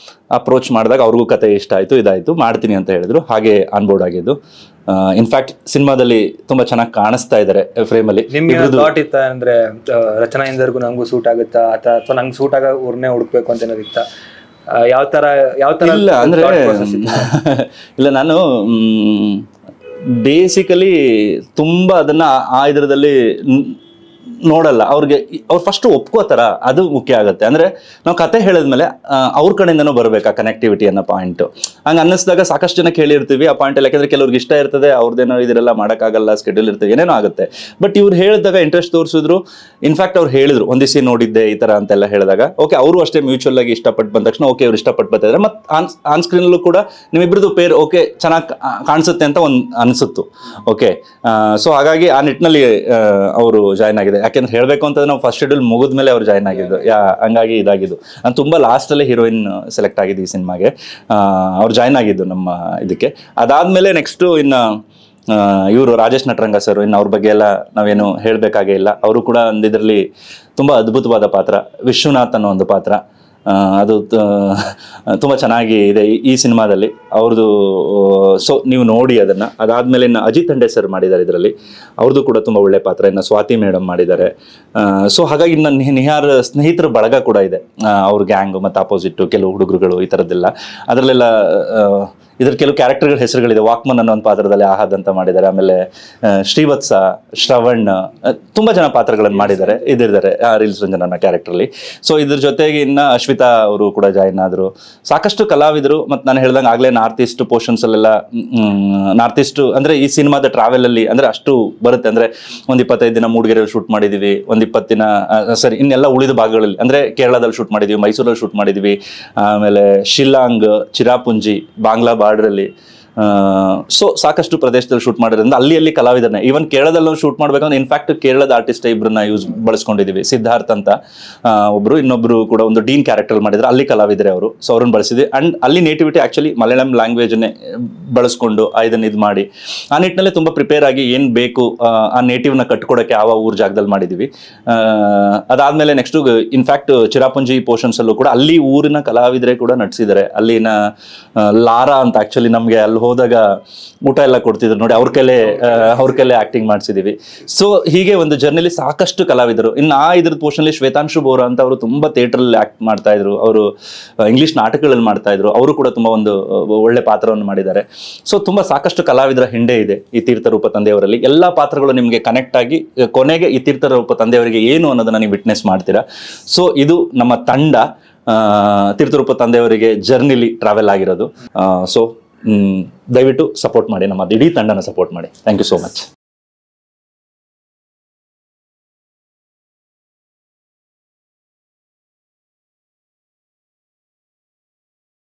ಅಪ್ರೋಚ್ ಮಾಡಿದಾಗ ಅವ್ರಿಗೂ ಕತೆ ಇಷ್ಟ ಆಯಿತು, ಇದಾಯಿತು ಮಾಡ್ತೀನಿ ಅಂತ ಹೇಳಿದ್ರು. ಹಾಗೆ ಆನ್ಬೋರ್ಡ್ ಆಗಿದ್ದು. ಇನ್ಫ್ಯಾಕ್ಟ್ ಸಿನಿಮಾದಲ್ಲಿ ತುಂಬಾ ಚೆನ್ನಾಗಿ ಕಾಣಿಸ್ತಾ ಇದ್ದಾರೆ ಫ್ರೇಮಲ್ಲಿ. ನಿಮ್ಗೆ ಥಾಟ್ ಇತ್ತ ಅಂದ್ರೆ ರಚನಾ ಇಂದರ್ಗೂ ನಂಗೂ ಸೂಟ್ ಆಗುತ್ತಾ ಅಥವಾ ನಂಗೆ ಸೂಟ್ ಆಗ ಊರ್ನೇ ಹುಡುಕ್ಬೇಕು ಅಂತ ಏನಾದ್ರು ಇತ್ತ? ಯಾವ ತರ ಇಲ್ಲ ಅಂದ್ರೆ ಇಲ್ಲ, ನಾನು ಬೇಸಿಕಲಿ ತುಂಬಾ ಅದನ್ನ ಆ ಇದರದಲ್ಲಿ ನೋಡಲ್ಲ. ಅವ್ರು ಫಸ್ಟ್ ಒಪ್ಕೋತಾರ, ಅದು ಮುಖ್ಯ ಆಗುತ್ತೆ. ಅಂದ್ರೆ ನಾವು ಕತೆ ಹೇಳಿದ್ಮೇಲೆ ಅವ್ರ ಕಡೆಯಿಂದನೂ ಬರ್ಬೇಕು ಆ ಕನೆಕ್ಟಿವಿಟಿ ಅನ್ನೋ ಪಾಯಿಂಟ್. ಹಂಗೆ ಅನ್ನಿಸಿದಾಗ ಸಾಕಷ್ಟು ಜನಕ್ಕೆ ಹೇಳಿರ್ತೀವಿ ಆ ಪಾಯಿಂಟ್ ಅಲ್ಲಿ. ಯಾಕಂದ್ರೆ ಕೆಲವ್ರಿಗೆ ಇಷ್ಟ ಇರ್ತದೆ, ಅವ್ರದ್ದೇನೋ ಇದೆಲ್ಲ ಮಾಡೋಕ್ಕಾಗಲ್ಲ, ಸ್ಕೆಡ್ಯೂಲ್ ಇರ್ತದೆ, ಏನೇನೋ ಆಗುತ್ತೆ. ಬಟ್ ಇವ್ರು ಹೇಳಿದಾಗ ಇಂಟ್ರೆಸ್ಟ್ ತೋರಿಸಿದ್ರು. ಇನ್ಫ್ಯಾಕ್ಟ್ ಅವ್ರು ಹೇಳಿದ್ರು ಒಂದ್ ದಿವಸ ನೋಡಿದ್ದೆ ಈ ತರ ಅಂತೆಲ್ಲ ಹೇಳಿದಾಗ ಓಕೆ ಅವರು ಅಷ್ಟೇ ಮ್ಯೂಚುವಲ್ ಆಗಿ ಇಷ್ಟಪಟ್ಟು ಬಂದ ತಕ್ಷಣ ಓಕೆ ಅವ್ರು ಇಷ್ಟಪಟ್ಟು ಬರ್ತಿದ್ರೆ ಮತ್ತೆ ಆನ್ ಸ್ಕ್ರೀನಲ್ಲೂ ಕೂಡ ನಿಮ್ಮಿಬ್ರದ್ದು ಪೇರ್ ಓಕೆ ಚೆನ್ನಾಗಿ ಕಾಣಿಸುತ್ತೆ ಅಂತ ಒಂದು ಅನಿಸುತ್ತು. ಓಕೆ, ಸೊ ಹಾಗಾಗಿ ಆ ನಿಟ್ಟಿನಲ್ಲಿ ಅವರು ಜಾಯ್ನ್ ಆಗಿದೆ. ಯಾಕೆಂದ್ರೆ ಹೇಳ್ಬೇಕು ಅಂತಂದ್ರೆ ನಾವು ಫಸ್ಟ್ ಶೆಡ್ಯೂಲ್ ಮುಗಿದ್ಮೇಲೆ ಅವ್ರು ಜಾಯ್ನ್ ಆಗಿದ್ದು. ಹಂಗಾಗಿ ಇದಾಗಿದ್ದು. ನಾನು ತುಂಬಾ ಲಾಸ್ಟ್ ಅಲ್ಲೇ ಹೀರೋಯಿನ್ ಸೆಲೆಕ್ಟ್ ಆಗಿದ್ದು ಈ ಸಿನಿಮಾಗೆ. ಅವ್ರು ಜಾಯ್ನ್ ಆಗಿದ್ದು ನಮ್ಮ ಇದಕ್ಕೆ. ಅದಾದ್ಮೇಲೆ ನೆಕ್ಸ್ಟ್ ಇನ್ನು ಇವರು ರಾಜೇಶ್ ನಟರಂಗ ಸರ್, ಇನ್ನು ಅವ್ರ ಬಗ್ಗೆ ಎಲ್ಲ ನಾವೇನು ಹೇಳಬೇಕಾಗೇ ಇಲ್ಲ. ಅವರು ಕೂಡ ಒಂದು ಇದರಲ್ಲಿ ತುಂಬ ಅದ್ಭುತವಾದ ಪಾತ್ರ. ವಿಶ್ವನಾಥ್ ಅನ್ನೋ ಒಂದು ಪಾತ್ರ, ಅದು ತುಂಬ ಚೆನ್ನಾಗಿ ಇದೆ ಈ ಸಿನಿಮಾದಲ್ಲಿ ಅವ್ರದ್ದು. ಸೊ ನೀವು ನೋಡಿ ಅದನ್ನು. ಅದಾದಮೇಲೆ ಇನ್ನು ಅಜಿತ್ ಹಂಡೆ ಸರ್ ಮಾಡಿದ್ದಾರೆ ಇದರಲ್ಲಿ, ಅವ್ರದ್ದು ಕೂಡ ತುಂಬ ಒಳ್ಳೆ ಪಾತ್ರ. ಇನ್ನು ಸ್ವಾತಿ ಮೇಡಮ್ ಮಾಡಿದ್ದಾರೆ. ಸೊ ಹಾಗಾಗಿ ಇನ್ನು ನಿಹಾರ್ ಸ್ನೇಹಿತರ ಬಳಗ ಕೂಡ ಇದೆ, ಅವ್ರ ಗ್ಯಾಂಗು ಮತ್ತು ಆಪೋಸಿಟ್ಟು ಕೆಲವು ಹುಡುಗರುಗಳು ಈ ಥರದ್ದೆಲ್ಲ. ಅದರಲ್ಲೆಲ್ಲ ಇದ್ರ ಕೆಲವು ಕ್ಯಾರೆಕ್ಟರ್ಗಳ ಹೆಸರುಗಳಿದೆ. ವಾಕ್ಮನ್ ಅನ್ನೋ ಒಂದು ಪಾತ್ರದಲ್ಲಿ ಆಹಾದ್ ಅಂತ ಮಾಡಿದ್ದಾರೆ. ಆಮೇಲೆ ಶ್ರೀವತ್ಸ, ಶ್ರವಣ್, ತುಂಬ ಜನ ಪಾತ್ರಗಳನ್ನು ಮಾಡಿದ್ದಾರೆ ಇದಿದ್ದಾರೆ ರೀಲ್ಸ್ ರಂಜನ್ ಅನ್ನೋ ಕ್ಯಾರೆಕ್ಟ್ರಲ್ಲಿ. ಸೊ ಇದ್ರ ಜೊತೆಗೆ ಇನ್ನು ಅಶ್ವಿತಾ ಅವರು ಕೂಡ ಜಾಯಿನ್ ಆದರು. ಸಾಕಷ್ಟು ಕಲಾವಿದರು. ಮತ್ತು ನಾನು ಹೇಳ್ದಂಗೆ ಆಗಲೇ ನಾರ್ತ್ ಈಸ್ಟ್ ಪೋರ್ಷನ್ಸಲ್ಲೆಲ್ಲ, ನಾರ್ತ್ ಈಸ್ಟ್ ಅಂದರೆ ಈ ಸಿನಿಮಾದ ಟ್ರಾವೆಲಲ್ಲಿ ಅಂದರೆ ಅಷ್ಟು ಬರುತ್ತೆ. ಅಂದರೆ ಒಂದು 25 ದಿನ ಮೂಡಿಗೆರೆಯಲ್ಲಿ ಶೂಟ್ ಮಾಡಿದ್ದೀವಿ, ಒಂದು 20 ದಿನ ಸರಿ ಇನ್ನೆಲ್ಲ ಉಳಿದ ಭಾಗಗಳಲ್ಲಿ ಅಂದರೆ ಕೇರಳದಲ್ಲಿ ಶೂಟ್ ಮಾಡಿದ್ದೀವಿ, ಮೈಸೂರಲ್ಲಿ ಶೂಟ್ ಮಾಡಿದ್ದೀವಿ, ಆಮೇಲೆ ಶಿಲ್ಲಾಂಗ್, ಚಿರಾಪುಂಜಿ, ಬಾಂಗ್ಲಾ ಬಾರ್ಡ್ರಲ್ಲಿ. ಸೊ ಸಾಕಷ್ಟು ಪ್ರದೇಶದಲ್ಲಿ ಶೂಟ್ ಮಾಡಿರೋದ್ರಿಂದ ಅಲ್ಲಿ ಕಲಾವಿದರನ್ನ, ಈವನ್ ಕೇರಳದಲ್ಲಿ ನಾವು ಶೂಟ್ ಮಾಡ್ಬೇಕಂದ್ರೆ ಇನ್ಫ್ಯಾಕ್ಟ್ ಕೇರಳದ ಆರ್ಟಿಸ್ಟ್ ಇಬ್ಬರನ್ನ ಬಳಸ್ಕೊಂಡಿದ್ದೀವಿ. ಸಿದ್ಧಾರ್ಥ್ ಅಂತ ಒಬ್ರು, ಇನ್ನೊಬ್ರು ಕೂಡ ಒಂದು ಡೀನ್ ಕ್ಯಾರೆಕ್ಟರ್ ಮಾಡಿದ್ರೆ ಅಲ್ಲಿ ಕಲಾವಿದರೆ ಅವರು. ಸೊ ಅವ್ರನ್ನ ಬಳಸಿದ್ವಿ. ಅಂಡ್ ಅಲ್ಲಿ ನೇಟಿವಿಟಿ ಆ್ಯಕ್ಚುಲಿ ಮಲಯಾಳಂ ಲ್ಯಾಂಗ್ವೇಜನ್ನೇ ಬಳಸ್ಕೊಂಡು ಇದನ್ನು ಇದು ಮಾಡಿ ಆ ನಿಟ್ಟಿನಲ್ಲಿ ತುಂಬ ಪ್ರಿಪೇರ್ ಆಗಿ ಏನು ಬೇಕು ಆ ನೇಟಿವ್ನ ಕಟ್ಕೊಡೋಕ್ಕೆ ಆ ಊರ ಜಾಗದಲ್ಲಿ ಮಾಡಿದ್ದೀವಿ. ಅದಾದಮೇಲೆ ನೆಕ್ಸ್ಟು ಇನ್ಫ್ಯಾಕ್ಟ್ ಚಿರಾಪುಂಜಿ ಪೋರ್ಷನ್ಸಲ್ಲೂ ಕೂಡ ಅಲ್ಲಿ ಊರಿನ ಕಲಾವಿದರೇ ಕೂಡ ನಟಿಸಿದ್ದಾರೆ. ಅಲ್ಲಿನ ಲಾರಾ ಅಂತ ಆ್ಯಕ್ಚುಲಿ ನಮಗೆ ಅಲ್ಲಿ ಹೋದಾಗ ಊಟ ಎಲ್ಲ ಕೊಡ್ತಿದ್ರು ನೋಡಿ, ಅವ್ರ ಕೈಲೇ ಆ್ಯಕ್ಟಿಂಗ್ ಮಾಡಿಸಿದ್ದೀವಿ. ಸೊ ಹೀಗೆ ಒಂದು ಜರ್ನಿಲಿ ಸಾಕಷ್ಟು ಕಲಾವಿದರು. ಇನ್ನು ಇದ್ರದ್ದು ಪೋರ್ಷನಲ್ಲಿ ಶ್ವೇತಾಂಶು ಬೋರಾ ಅಂತ ಅವರು ತುಂಬ ಥಿಯೇಟ್ರಲ್ಲಿ ಆ್ಯಕ್ಟ್ ಮಾಡ್ತಾಯಿದ್ರು. ಅವರು ಇಂಗ್ಲೀಷ್ ನಾಟಕಗಳಲ್ಲಿ ಮಾಡ್ತಾಯಿದ್ರು. ಅವರು ಕೂಡ ತುಂಬ ಒಂದು ಒಳ್ಳೆ ಪಾತ್ರವನ್ನು ಮಾಡಿದ್ದಾರೆ. ಸೊ ತುಂಬ ಸಾಕಷ್ಟು ಕಲಾವಿದರ ಹಿಂಡೆ ಇದೆ ಈ ತೀರ್ಥರೂಪ ತಂದೆಯವರಲ್ಲಿ. ಎಲ್ಲ ಪಾತ್ರಗಳು ನಿಮಗೆ ಕನೆಕ್ಟ್ ಆಗಿ ಕೊನೆಗೆ ಈ ತೀರ್ಥರೂಪ ತಂದೆಯವರಿಗೆ ಏನು ಅನ್ನೋದನ್ನು ನೀವು ವಿಟ್ನೆಸ್ ಮಾಡ್ತೀರಾ. ಸೊ ಇದು ನಮ್ಮ ತಂಡ ತೀರ್ಥರೂಪ ತಂದೆಯವರಿಗೆ ಜರ್ನಿಲಿ ಟ್ರಾವೆಲ್ ಆಗಿರೋದು. ಸೊ ದಯವಿಟ್ಟು ಸಪೋರ್ಟ್ ಮಾಡಿ, ನಮ್ಮ ಇಡೀ ತಂಡನ ಸಪೋರ್ಟ್ ಮಾಡಿ. Thank you so much.